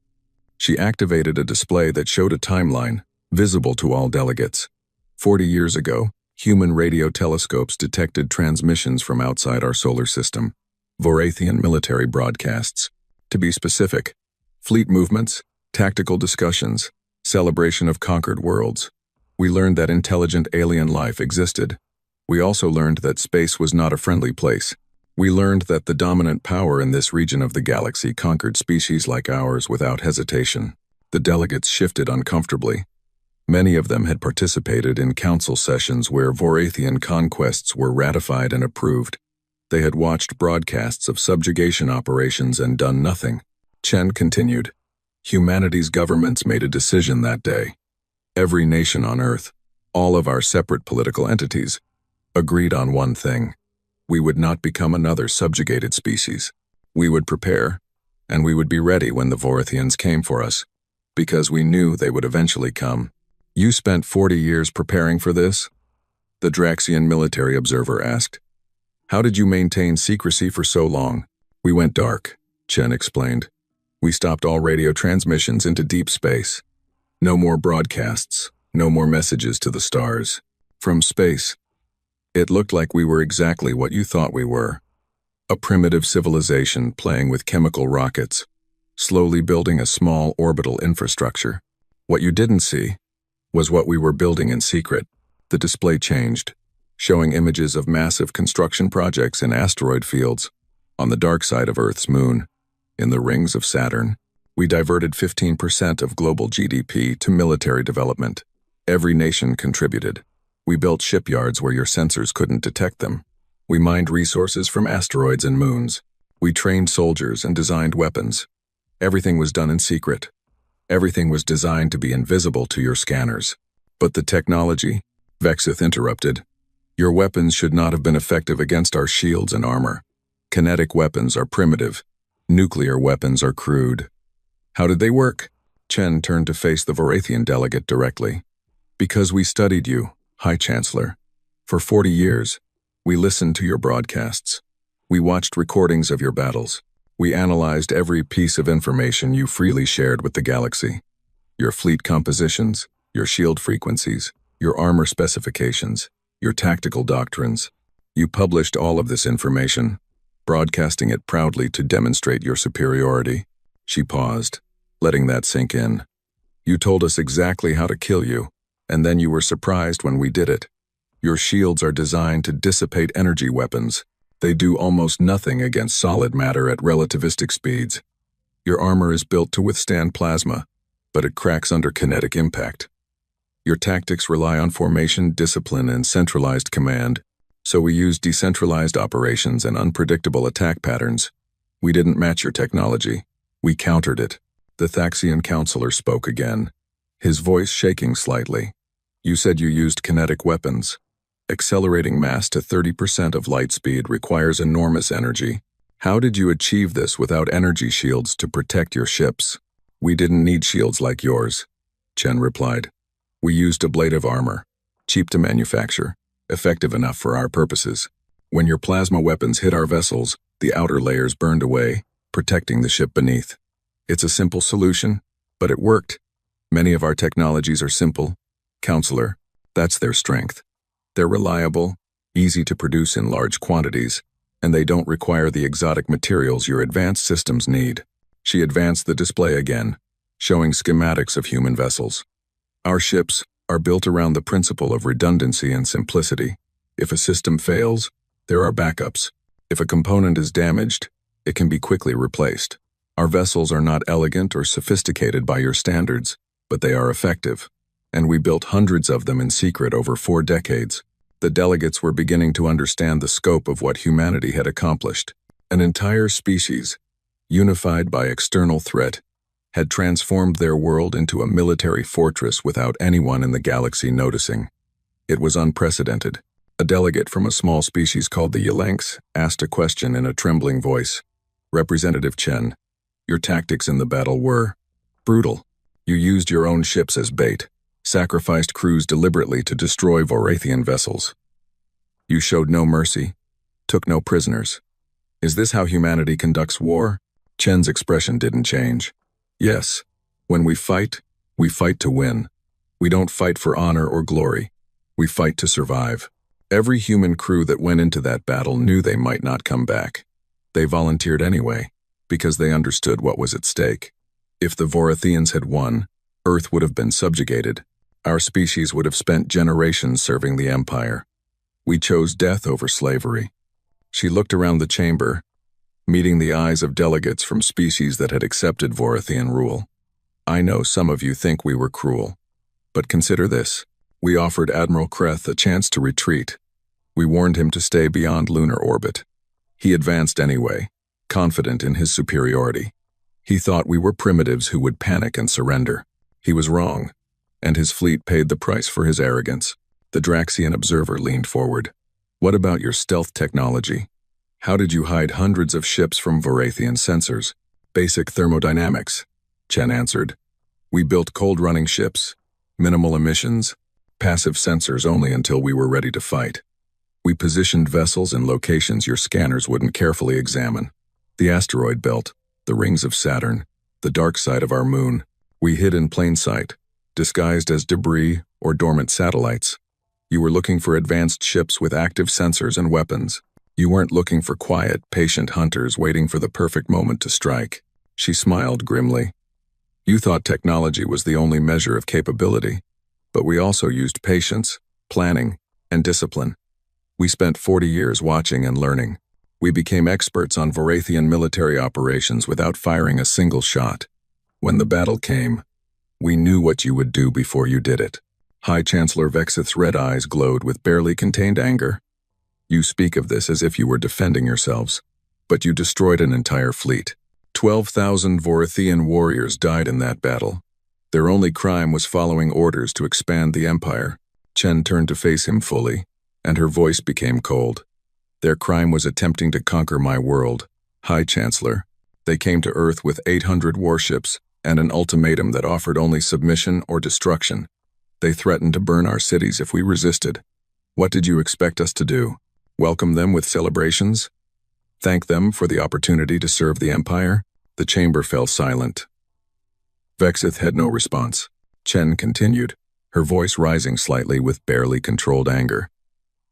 She activated a display that showed a timeline, visible to all delegates. 40 years ago, human radio telescopes detected transmissions from outside our solar system, Vorathian military broadcasts. To be specific, fleet movements, tactical discussions, celebration of conquered worlds. We learned that intelligent alien life existed. We also learned that space was not a friendly place. We learned that the dominant power in this region of the galaxy conquered species like ours without hesitation. The delegates shifted uncomfortably. Many of them had participated in council sessions where Vorathian conquests were ratified and approved. They had watched broadcasts of subjugation operations and done nothing. Chen continued. Humanity's governments made a decision that day. Every nation on Earth, all of our separate political entities, agreed on one thing. We would not become another subjugated species. We would prepare, and we would be ready when the Vorathians came for us, because we knew they would eventually come. You spent 40 years preparing for this? The Draxian military observer asked. How did you maintain secrecy for so long? We went dark, Chen explained. We stopped all radio transmissions into deep space. No more broadcasts, no more messages to the stars. From space, it looked like we were exactly what you thought we were. A primitive civilization playing with chemical rockets, slowly building a small orbital infrastructure. What you didn't see was what we were building in secret. The display changed, showing images of massive construction projects in asteroid fields, on the dark side of Earth's moon, in the rings of Saturn. We diverted 15% of global GDP to military development. Every nation contributed. We built shipyards where your sensors couldn't detect them. We mined resources from asteroids and moons. We trained soldiers and designed weapons. Everything was done in secret. Everything was designed to be invisible to your scanners. But the technology, Vexith interrupted. Your weapons should not have been effective against our shields and armor. Kinetic weapons are primitive. Nuclear weapons are crude. How did they work? Chen turned to face the Vorathian delegate directly. Because we studied you, High Chancellor. For 40 years, we listened to your broadcasts. We watched recordings of your battles. We analyzed every piece of information you freely shared with the galaxy. Your fleet compositions, your shield frequencies, your armor specifications, your tactical doctrines. You published all of this information, broadcasting it proudly to demonstrate your superiority. She paused, letting that sink in. You told us exactly how to kill you, and then you were surprised when we did it. Your shields are designed to dissipate energy weapons. They do almost nothing against solid matter at relativistic speeds. Your armor is built to withstand plasma, but it cracks under kinetic impact. Your tactics rely on formation, discipline, and centralized command, so we use decentralized operations and unpredictable attack patterns. We didn't match your technology. We countered it. The Thaxian counselor spoke again, his voice shaking slightly. You said you used kinetic weapons. Accelerating mass to 30% of light speed requires enormous energy. How did you achieve this without energy shields to protect your ships? We didn't need shields like yours, Chen replied. We used ablative armor, cheap to manufacture, effective enough for our purposes. When your plasma weapons hit our vessels, the outer layers burned away, protecting the ship beneath. It's a simple solution, but it worked. Many of our technologies are simple. Counselor, that's their strength. They're reliable, easy to produce in large quantities, and they don't require the exotic materials your advanced systems need. She advanced the display again, showing schematics of human vessels. Our ships are built around the principle of redundancy and simplicity. If a system fails, there are backups. If a component is damaged, it can be quickly replaced. Our vessels are not elegant or sophisticated by your standards, but they are effective. And we built hundreds of them in secret over 4 decades. The delegates were beginning to understand the scope of what humanity had accomplished. An entire species, unified by external threat, had transformed their world into a military fortress without anyone in the galaxy noticing. It was unprecedented. A delegate from a small species called the Yelanks asked a question in a trembling voice. Representative Chen, your tactics in the battle were brutal. You used your own ships as bait, sacrificed crews deliberately to destroy Vorathian vessels. You showed no mercy, took no prisoners. Is this how humanity conducts war? Chen's expression didn't change. Yes, when we fight to win. We don't fight for honor or glory. We fight to survive. Every human crew that went into that battle knew they might not come back. They volunteered anyway, because they understood what was at stake. If the Vorathians had won, Earth would have been subjugated. Our species would have spent generations serving the Empire. We chose death over slavery. She looked around the chamber, meeting the eyes of delegates from species that had accepted Vorathian rule. I know some of you think we were cruel, but consider this. We offered Admiral Kreth a chance to retreat. We warned him to stay beyond lunar orbit. He advanced anyway, confident in his superiority. He thought we were primitives who would panic and surrender. He was wrong, and his fleet paid the price for his arrogance. The Draxian observer leaned forward. What about your stealth technology? How did you hide hundreds of ships from Vorathian sensors? Basic thermodynamics, Chen answered. We built cold-running ships, minimal emissions, passive sensors only until we were ready to fight. We positioned vessels in locations your scanners wouldn't carefully examine. The asteroid belt, the rings of Saturn, the dark side of our moon. We hid in plain sight, disguised as debris or dormant satellites. You were looking for advanced ships with active sensors and weapons. You weren't looking for quiet, patient hunters waiting for the perfect moment to strike. She smiled grimly. You thought technology was the only measure of capability, but we also used patience, planning, and discipline. We spent 40 years watching and learning. We became experts on Vorathian military operations without firing a single shot. When the battle came, we knew what you would do before you did it. High Chancellor Vexith's red eyes glowed with barely contained anger. You speak of this as if you were defending yourselves, but you destroyed an entire fleet. 12,000 Vorathian warriors died in that battle. Their only crime was following orders to expand the empire. Chen turned to face him fully, and her voice became cold. Their crime was attempting to conquer my world. High Chancellor, they came to Earth with 800 warships and an ultimatum that offered only submission or destruction. They threatened to burn our cities if we resisted. What did you expect us to do? Welcome them with celebrations? Thank them for the opportunity to serve the Empire? The chamber fell silent. Vexith had no response. Chen continued, her voice rising slightly with barely controlled anger.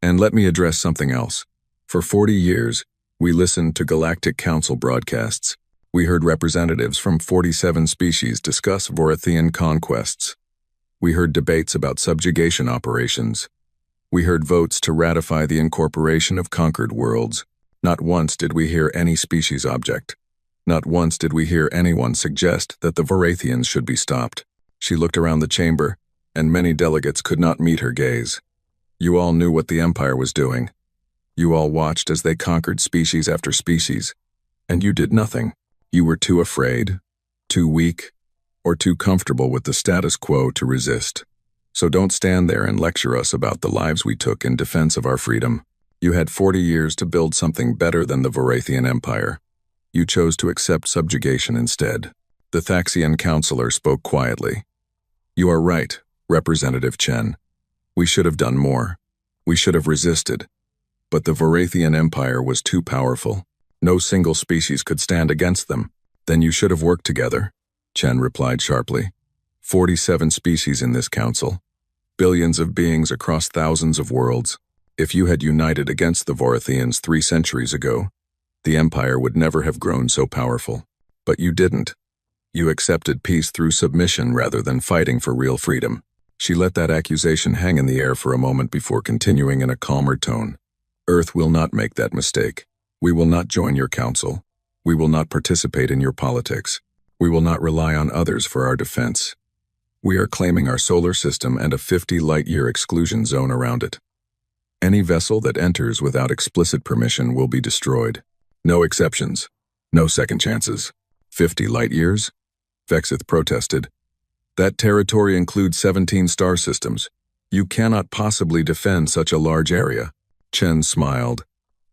And let me address something else. For 40 years, we listened to Galactic Council broadcasts. We heard representatives from 47 species discuss Vorathian conquests. We heard debates about subjugation operations. We heard votes to ratify the incorporation of conquered worlds. Not once did we hear any species object. Not once did we hear anyone suggest that the Vorathians should be stopped. She looked around the chamber, and many delegates could not meet her gaze. You all knew what the Empire was doing. You all watched as they conquered species after species, and you did nothing. You were too afraid, too weak, or too comfortable with the status quo to resist. So don't stand there and lecture us about the lives we took in defense of our freedom. You had 40 years to build something better than the Vorathian Empire. You chose to accept subjugation instead. The Thaxian counselor spoke quietly. You are right, Representative Chen. We should have done more. We should have resisted. But the Vorathian Empire was too powerful. No single species could stand against them. Then you should have worked together, Chen replied sharply. 47 species in this council. Billions of beings across thousands of worlds. If you had united against the Vorathians 3 centuries ago, the Empire would never have grown so powerful. But you didn't. You accepted peace through submission rather than fighting for real freedom. She let that accusation hang in the air for a moment before continuing in a calmer tone. Earth will not make that mistake. We will not join your council. We will not participate in your politics. We will not rely on others for our defense. We are claiming our solar system and a 50-light-year exclusion zone around it. Any vessel that enters without explicit permission will be destroyed. No exceptions. No second chances. 50 light-years? Vexith protested. That territory includes 17 star systems. You cannot possibly defend such a large area. Chen smiled,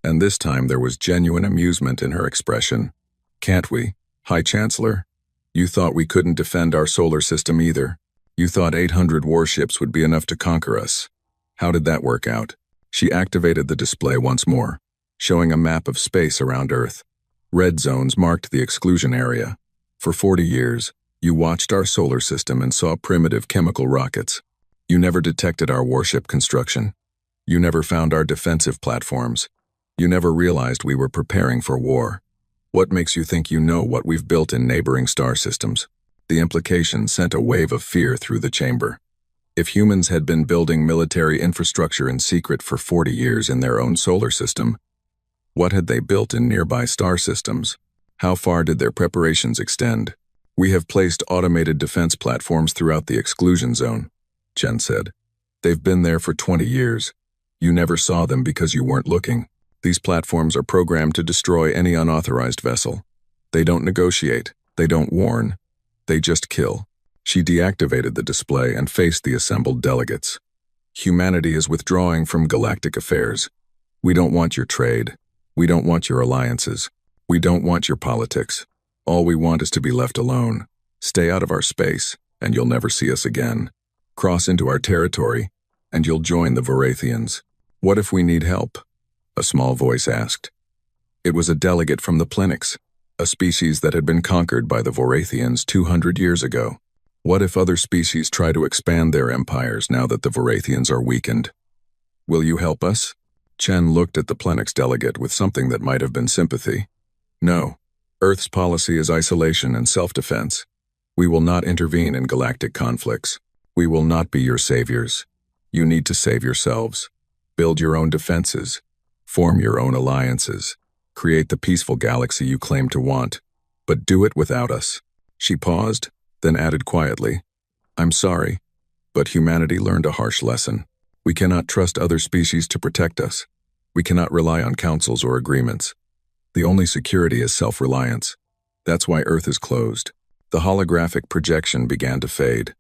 and this time there was genuine amusement in her expression. Can't we, High Chancellor? You thought we couldn't defend our solar system either. You thought 800 warships would be enough to conquer us. How did that work out? She activated the display once more, showing a map of space around Earth. Red zones marked the exclusion area. For 40 years, you watched our solar system and saw primitive chemical rockets. You never detected our warship construction. You never found our defensive platforms. You never realized we were preparing for war. What makes you think you know what we've built in neighboring star systems? The implication sent a wave of fear through the chamber. If humans had been building military infrastructure in secret for 40 years in their own solar system, what had they built in nearby star systems? How far did their preparations extend? We have placed automated defense platforms throughout the exclusion zone, Chen said. They've been there for 20 years. You never saw them because you weren't looking. These platforms are programmed to destroy any unauthorized vessel. They don't negotiate. They don't warn. They just kill. She deactivated the display and faced the assembled delegates. Humanity is withdrawing from galactic affairs. We don't want your trade. We don't want your alliances. We don't want your politics. All we want is to be left alone. Stay out of our space, and you'll never see us again. Cross into our territory, and you'll join the Vorathians. What if we need help? A small voice asked. It was a delegate from the Plenix, a species that had been conquered by the Vorathians 200 years ago. What if other species try to expand their empires now that the Vorathians are weakened? Will you help us? Chen looked at the Plenix delegate with something that might have been sympathy. No. Earth's policy is isolation and self-defense. We will not intervene in galactic conflicts. We will not be your saviors. You need to save yourselves. Build your own defenses. Form your own alliances. Create the peaceful galaxy you claim to want. But do it without us. She paused, then added quietly, I'm sorry, but humanity learned a harsh lesson. We cannot trust other species to protect us. We cannot rely on councils or agreements. The only security is self-reliance. That's why Earth is closed. The holographic projection began to fade.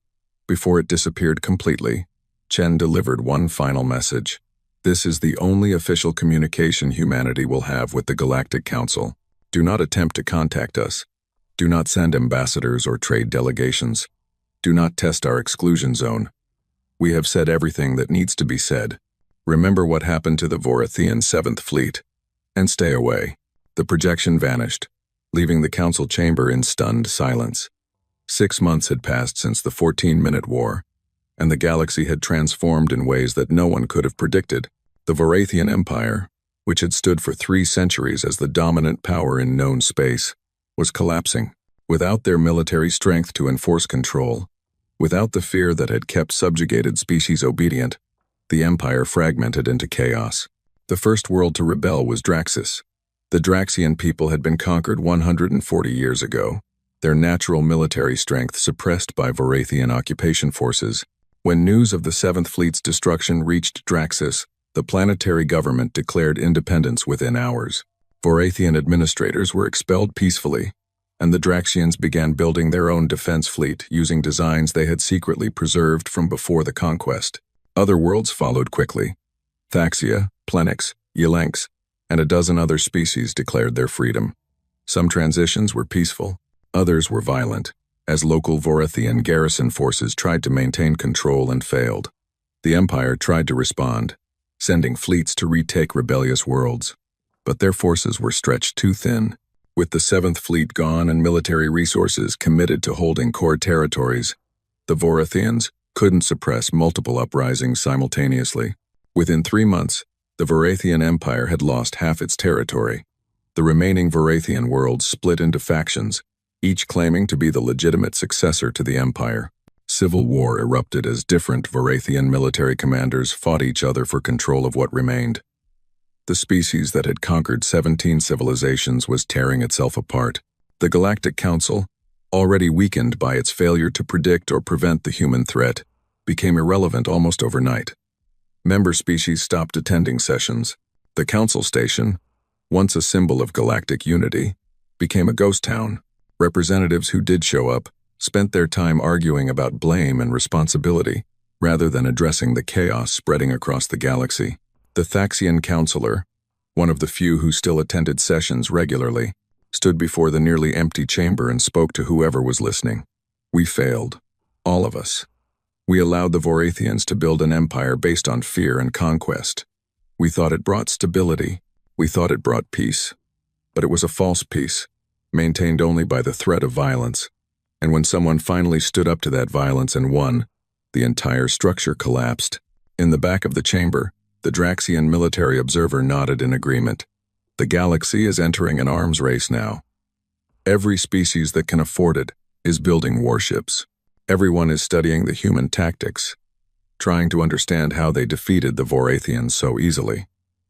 Before it disappeared completely, Chen delivered one final message. This is the only official communication humanity will have with the Galactic Council. Do not attempt to contact us. Do not send ambassadors or trade delegations. Do not test our exclusion zone. We have said everything that needs to be said. Remember what happened to the Vorathian 7th Fleet. And stay away. The projection vanished, leaving the council chamber in stunned silence. 6 months had passed since the 14-minute war, and the galaxy had transformed in ways that no one could have predicted. The Vorathian Empire, which had stood for 3 centuries as the dominant power in known space, was collapsing. Without their military strength to enforce control, without the fear that had kept subjugated species obedient, the empire fragmented into chaos. The first world to rebel was Draxus. The Draxian people had been conquered 140 years ago, their natural military strength suppressed by Vorathian occupation forces. When news of the 7th Fleet's destruction reached Draxus, the planetary government declared independence within hours. Vorathian administrators were expelled peacefully, and the Draxians began building their own defense fleet using designs they had secretly preserved from before the conquest. Other worlds followed quickly. Thaxia, Plenix, Yelenx, and a dozen other species declared their freedom. Some transitions were peaceful, others were violent, as local Vorathian garrison forces tried to maintain control and failed. The Empire tried to respond, sending fleets to retake rebellious worlds. But their forces were stretched too thin. With the 7th Fleet gone and military resources committed to holding core territories, the Vorathians couldn't suppress multiple uprisings simultaneously. Within 3 months, the Vorathian Empire had lost half its territory. The remaining Vorathian worlds split into factions, each claiming to be the legitimate successor to the Empire. Civil war erupted as different Vorathian military commanders fought each other for control of what remained. The species that had conquered 17 civilizations was tearing itself apart. The Galactic Council, already weakened by its failure to predict or prevent the human threat, became irrelevant almost overnight. Member species stopped attending sessions. The Council Station, once a symbol of galactic unity, became a ghost town. Representatives who did show up spent their time arguing about blame and responsibility, rather than addressing the chaos spreading across the galaxy. The Thaxian counselor, one of the few who still attended sessions regularly, stood before the nearly empty chamber and spoke to whoever was listening. We failed. All of us. We allowed the Vorathians to build an empire based on fear and conquest. We thought it brought stability. We thought it brought peace. But it was a false peace, maintained only by the threat of violence. And when someone finally stood up to that violence and won, the entire structure collapsed. In the back of the chamber, the Draxian military observer nodded in agreement. The galaxy is entering an arms race now. Every species that can afford it is building warships. Everyone is studying the human tactics, trying to understand how they defeated the Vorathians so easily.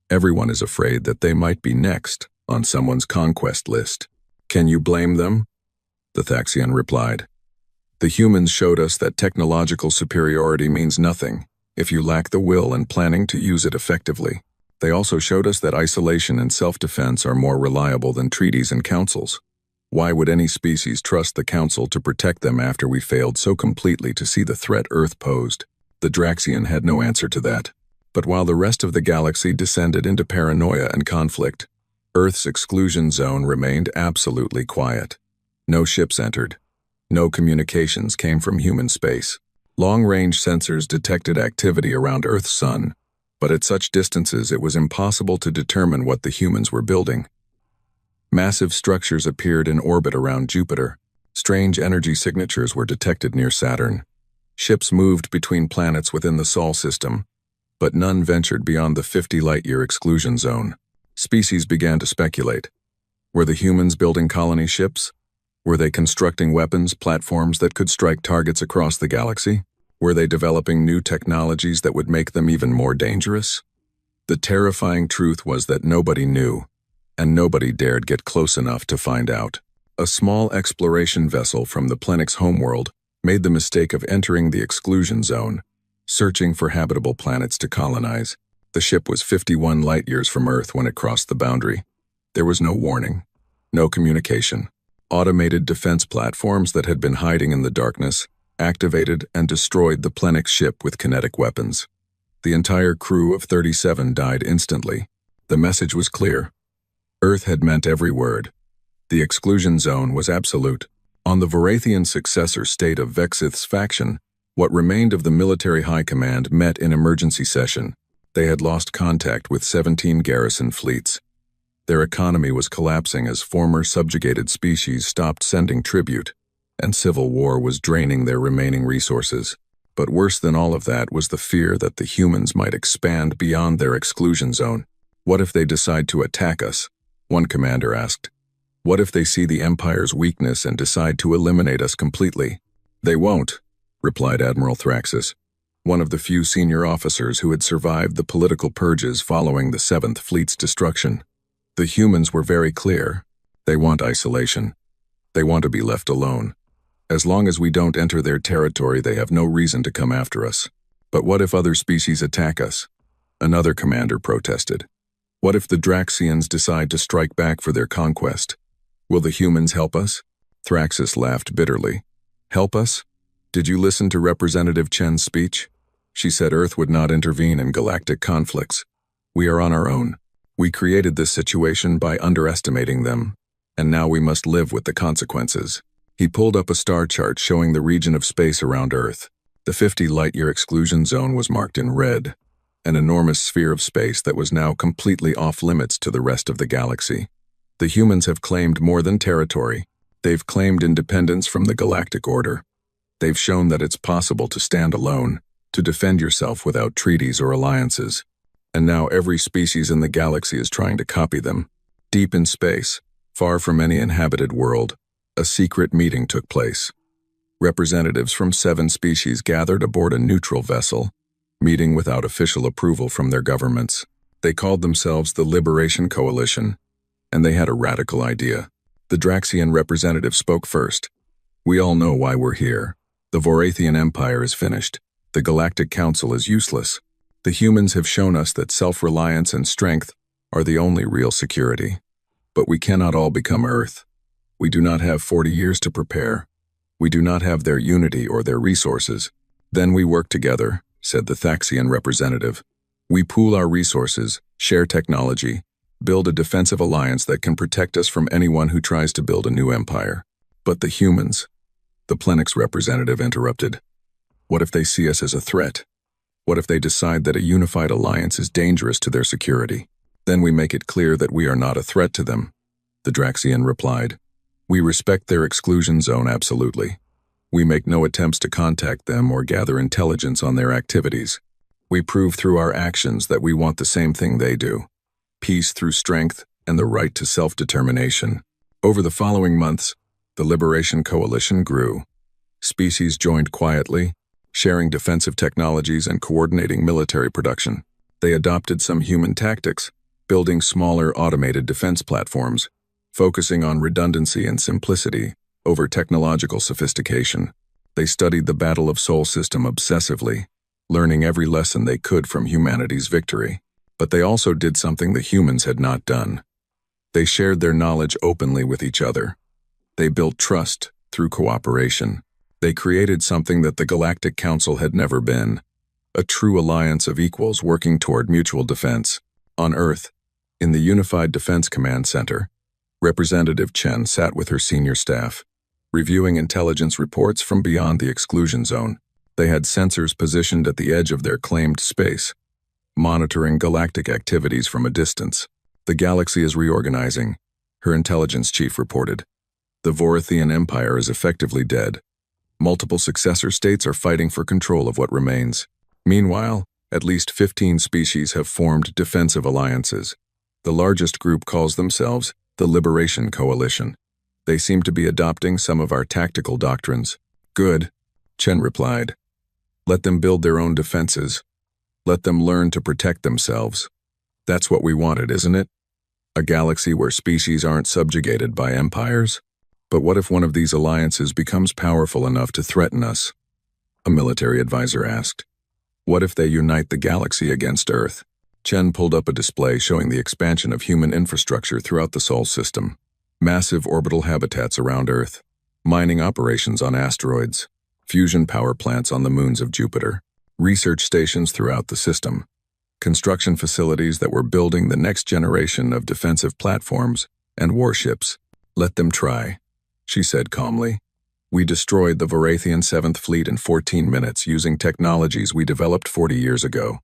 Everyone is afraid that they might be next on someone's conquest list. Can you blame them? The Thaxian replied. The humans showed us that technological superiority means nothing if you lack the will and planning to use it effectively. They also showed us that isolation and self-defense are more reliable than treaties and councils. Why would any species trust the council to protect them after we failed so completely to see the threat Earth posed? The Draxian had no answer to that. But while the rest of the galaxy descended into paranoia and conflict, Earth's exclusion zone remained absolutely quiet. No ships entered. No communications came from human space. Long-range sensors detected activity around Earth's sun, but at such distances it was impossible to determine what the humans were building. Massive structures appeared in orbit around Jupiter. Strange energy signatures were detected near Saturn. Ships moved between planets within the Sol system, but none ventured beyond the 50 light-year exclusion zone. Species began to speculate. Were the humans building colony ships? Were they constructing weapons platforms that could strike targets across the galaxy? Were they developing new technologies that would make them even more dangerous? The terrifying truth was that nobody knew, and nobody dared get close enough to find out. A small exploration vessel from the planet's homeworld made the mistake of entering the exclusion zone, searching for habitable planets to colonize. The ship was 51 light-years from Earth when it crossed the boundary. There was no warning, no communication. Automated defense platforms that had been hiding in the darkness activated and destroyed the Plenix ship with kinetic weapons. The entire crew of 37 died instantly. The message was clear. Earth had meant every word. The exclusion zone was absolute. On the Varathian successor state of Vexith's faction, what remained of the military high command met in emergency session. They had lost contact with 17 garrison fleets. Their economy was collapsing as former subjugated species stopped sending tribute, and civil war was draining their remaining resources. But worse than all of that was the fear that the humans might expand beyond their exclusion zone. What if they decide to attack us? One commander asked. What if they see the Empire's weakness and decide to eliminate us completely? They won't, replied Admiral Thraxus, one of the few senior officers who had survived the political purges following the 7th Fleet's destruction. The humans were very clear. They want isolation. They want to be left alone. As long as we don't enter their territory, they have no reason to come after us. But what if other species attack us? Another commander protested. What if the Draxians decide to strike back for their conquest? Will the humans help us? Thraxus laughed bitterly. Help us? Did you listen to Representative Chen's speech? She said Earth would not intervene in galactic conflicts. We are on our own. We created this situation by underestimating them, and now we must live with the consequences. He pulled up a star chart showing the region of space around Earth. The 50 light-year exclusion zone was marked in red, an enormous sphere of space that was now completely off-limits to the rest of the galaxy. The humans have claimed more than territory. They've claimed independence from the galactic order. They've shown that it's possible to stand alone, to defend yourself without treaties or alliances. And now every species in the galaxy is trying to copy them. Deep in space, far from any inhabited world, a secret meeting took place. Representatives from 7 species gathered aboard a neutral vessel, meeting without official approval from their governments. They called themselves the Liberation Coalition, and they had a radical idea. The Draxian representative spoke first. We all know why we're here. The Varathian Empire is finished. The Galactic Council is useless. The humans have shown us that self-reliance and strength are the only real security. But we cannot all become Earth. We do not have 40 years to prepare. We do not have their unity or their resources. Then we work together, said the Thaxian representative. We pool our resources, share technology, build a defensive alliance that can protect us from anyone who tries to build a new empire. But the humans, the Plenix representative interrupted. What if they see us as a threat? What if they decide that a unified alliance is dangerous to their security? Then we make it clear that we are not a threat to them, the Draxian replied. We respect their exclusion zone absolutely. We make no attempts to contact them or gather intelligence on their activities. We prove through our actions that we want the same thing they do. Peace through strength and the right to self-determination. Over the following months, the Liberation Coalition grew. Species joined quietly, sharing defensive technologies and coordinating military production. They adopted some human tactics, building smaller automated defense platforms, focusing on redundancy and simplicity over technological sophistication. They studied the Battle of Sol system obsessively, learning every lesson they could from humanity's victory. But they also did something the humans had not done. They shared their knowledge openly with each other. They built trust through cooperation. They created something that the Galactic Council had never been, a true alliance of equals working toward mutual defense. On Earth, in the Unified Defense Command Center, Representative Chen sat with her senior staff, reviewing intelligence reports from beyond the exclusion zone. They had sensors positioned at the edge of their claimed space, monitoring galactic activities from a distance. The galaxy is reorganizing, her intelligence chief reported. The Vorithian Empire is effectively dead. Multiple successor states are fighting for control of what remains. Meanwhile, at least 15 species have formed defensive alliances. The largest group calls themselves the Liberation Coalition. They seem to be adopting some of our tactical doctrines. Good, Chen replied. Let them build their own defenses. Let them learn to protect themselves. That's what we wanted, isn't it? A galaxy where species aren't subjugated by empires? But what if one of these alliances becomes powerful enough to threaten us? A military advisor asked. What if they unite the galaxy against Earth? Chen pulled up a display showing the expansion of human infrastructure throughout the Sol system. Massive orbital habitats around Earth, mining operations on asteroids, fusion power plants on the moons of Jupiter, research stations throughout the system, construction facilities that were building the next generation of defensive platforms and warships. Let them try, she said calmly. We destroyed the Vorathian 7th Fleet in 14 minutes using technologies we developed 40 years ago.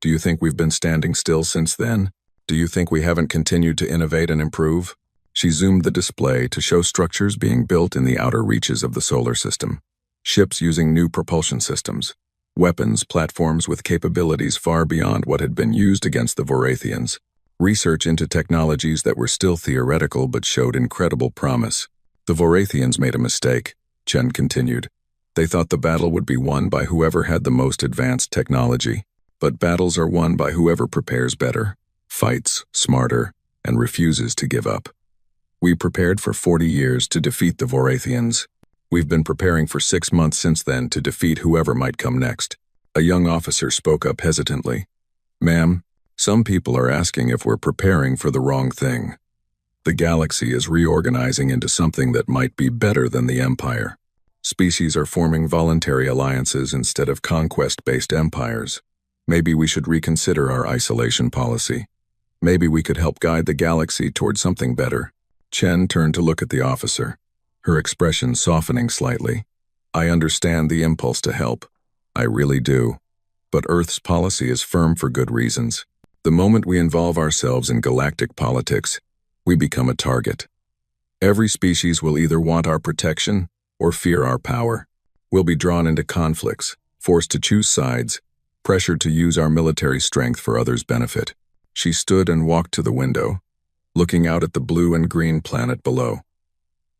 Do you think we've been standing still since then? Do you think we haven't continued to innovate and improve? She zoomed the display to show structures being built in the outer reaches of the solar system. Ships using new propulsion systems. Weapons, platforms with capabilities far beyond what had been used against the Vorathians. Research into technologies that were still theoretical but showed incredible promise. The Vorathians made a mistake, Chen continued. They thought the battle would be won by whoever had the most advanced technology. But battles are won by whoever prepares better, fights smarter, and refuses to give up. We prepared for 40 years to defeat the Vorathians. We've been preparing for 6 months since then to defeat whoever might come next. A young officer spoke up hesitantly. Ma'am, some people are asking if we're preparing for the wrong thing. The galaxy is reorganizing into something that might be better than the Empire. Species are forming voluntary alliances instead of conquest-based empires. Maybe we should reconsider our isolation policy. Maybe we could help guide the galaxy toward something better. Chen turned to look at the officer, her expression softening slightly. I understand the impulse to help. I really do. But Earth's policy is firm for good reasons. The moment we involve ourselves in galactic politics, we become a target. Every species will either want our protection or fear our power. We'll be drawn into conflicts, forced to choose sides, pressured to use our military strength for others' benefit. She stood and walked to the window, looking out at the blue and green planet below.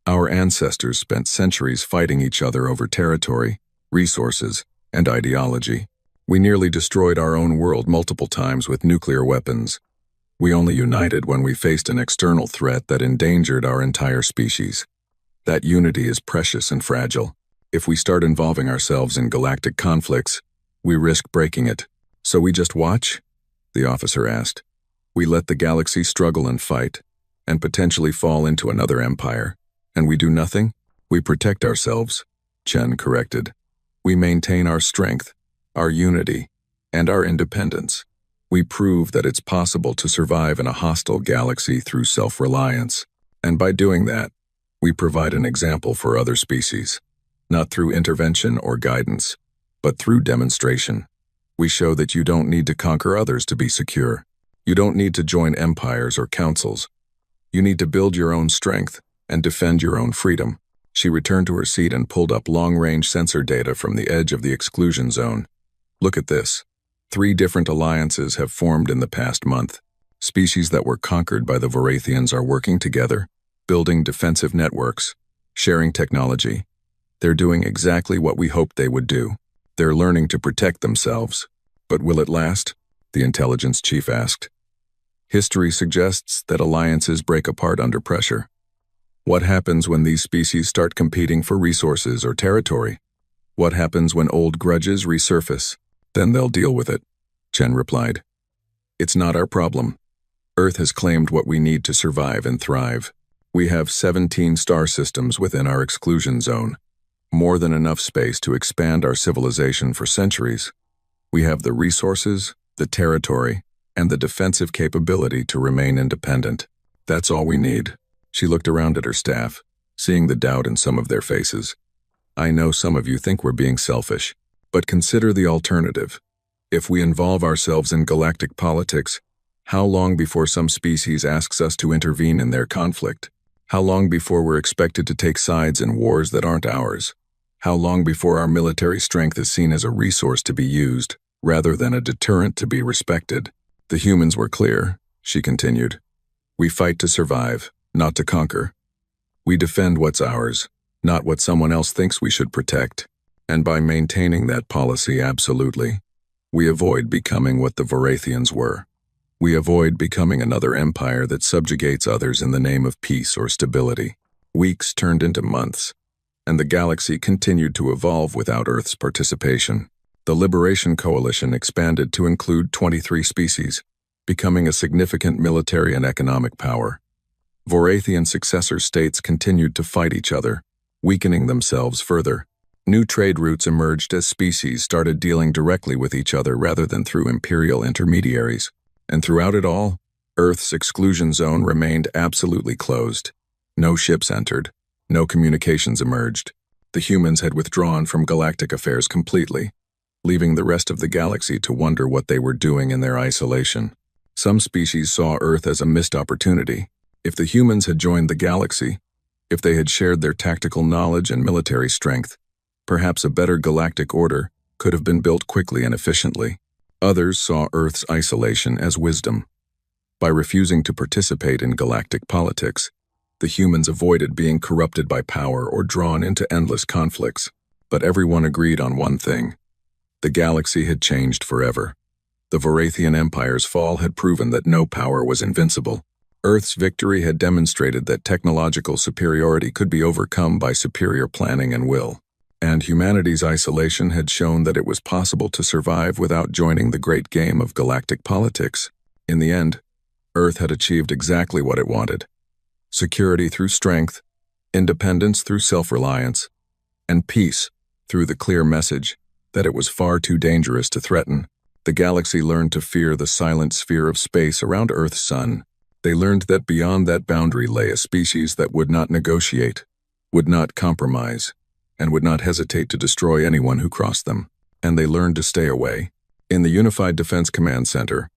Our ancestors spent centuries fighting each other over territory, resources, and ideology. We nearly destroyed our own world multiple times with nuclear weapons. We only united when we faced an external threat that endangered our entire species. That unity is precious and fragile. If we start involving ourselves in galactic conflicts, we risk breaking it. So we just watch? The officer asked. We let the galaxy struggle and fight, and potentially fall into another empire. And we do nothing? We protect ourselves, Chen corrected. We maintain our strength, our unity, and our independence. We prove that it's possible to survive in a hostile galaxy through self-reliance. And by doing that, we provide an example for other species. Not through intervention or guidance, but through demonstration. We show that you don't need to conquer others to be secure. You don't need to join empires or councils. You need to build your own strength and defend your own freedom. She returned to her seat and pulled up long-range sensor data from the edge of the exclusion zone. Look at this. 3 different alliances have formed in the past month. Species that were conquered by the Vorathians are working together, building defensive networks, sharing technology. They're doing exactly what we hoped they would do. They're learning to protect themselves. But will it last? The intelligence chief asked. History suggests that alliances break apart under pressure. What happens when these species start competing for resources or territory? What happens when old grudges resurface? Then they'll deal with it, Chen replied. It's not our problem. Earth has claimed what we need to survive and thrive. We have 17 star systems within our exclusion zone. More than enough space to expand our civilization for centuries. We have the resources, the territory, and the defensive capability to remain independent. That's all we need. She looked around at her staff, seeing the doubt in some of their faces. I know some of you think we're being selfish, but consider the alternative. If we involve ourselves in galactic politics, How long before some species asks us to intervene in their conflict? How long before we're expected to take sides in wars that aren't ours? How long before our military strength is seen as a resource to be used, rather than a deterrent to be respected? The humans were clear, she continued. We fight to survive, not to conquer. We defend what's ours, not what someone else thinks we should protect. And by maintaining that policy absolutely, we avoid becoming what the Vorathians were. We avoid becoming another empire that subjugates others in the name of peace or stability. Weeks turned into months, and the galaxy continued to evolve without Earth's participation. The Liberation Coalition expanded to include 23 species, becoming a significant military and economic power. Vorathian successor states continued to fight each other, weakening themselves further. New trade routes emerged as species started dealing directly with each other rather than through imperial intermediaries. And throughout it all, Earth's exclusion zone remained absolutely closed. No ships entered, no communications emerged. The humans had withdrawn from galactic affairs completely, leaving the rest of the galaxy to wonder what they were doing in their isolation. Some species saw Earth as a missed opportunity. If the humans had joined the galaxy, if they had shared their tactical knowledge and military strength, perhaps a better galactic order could have been built quickly and efficiently. Others saw Earth's isolation as wisdom. By refusing to participate in galactic politics, the humans avoided being corrupted by power or drawn into endless conflicts. But everyone agreed on one thing. The galaxy had changed forever. The Vorathian Empire's fall had proven that no power was invincible. Earth's victory had demonstrated that technological superiority could be overcome by superior planning and will. And humanity's isolation had shown that it was possible to survive without joining the great game of galactic politics. In the end, Earth had achieved exactly what it wanted: security through strength, independence through self-reliance, and peace through the clear message that it was far too dangerous to threaten. The galaxy learned to fear the silent sphere of space around Earth's sun. They learned that beyond that boundary lay a species that would not negotiate, would not compromise, and would not hesitate to destroy anyone who crossed them. And they learned to stay away. In the Unified Defense Command Center,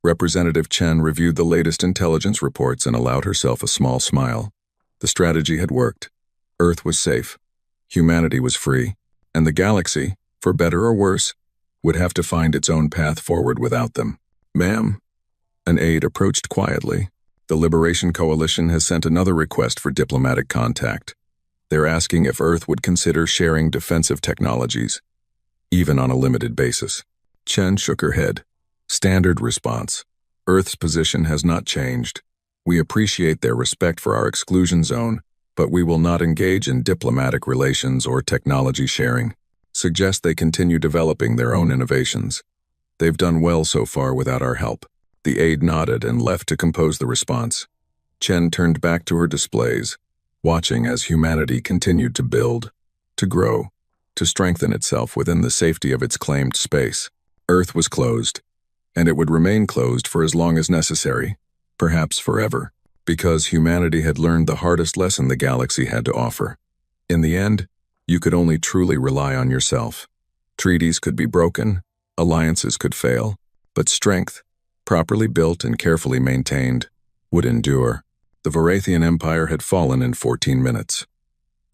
Representative Chen reviewed the latest intelligence reports and allowed herself a small smile. The strategy had worked. Earth was safe. Humanity was free. And the galaxy, for better or worse, would have to find its own path forward without them. Ma'am? An aide approached quietly. The Liberation Coalition has sent another request for diplomatic contact. They're asking if Earth would consider sharing defensive technologies, even on a limited basis. Chen shook her head. Standard response. Earth's position has not changed. We appreciate their respect for our exclusion zone, but we will not engage in diplomatic relations or technology sharing. Suggest they continue developing their own innovations. They've done well so far without our help. The aide nodded and left to compose the response. Chen turned back to her displays, watching as humanity continued to build, to grow, to strengthen itself within the safety of its claimed space. Earth was closed, and it would remain closed for as long as necessary, perhaps forever, because humanity had learned the hardest lesson the galaxy had to offer. In the end, you could only truly rely on yourself. Treaties could be broken, alliances could fail, but strength, properly built and carefully maintained, would endure. The Vorathian Empire had fallen in 14 minutes.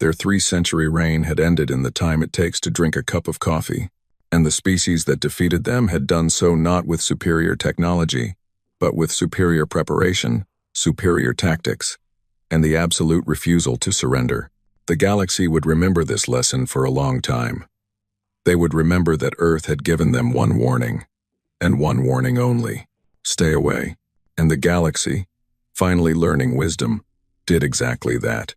Their 3-century reign had ended in the time it takes to drink a cup of coffee, and the species that defeated them had done so not with superior technology, but with superior preparation, superior tactics, and the absolute refusal to surrender. The galaxy would remember this lesson for a long time. They would remember that Earth had given them one warning, and one warning only: stay away. And the galaxy, finally learning wisdom, did exactly that.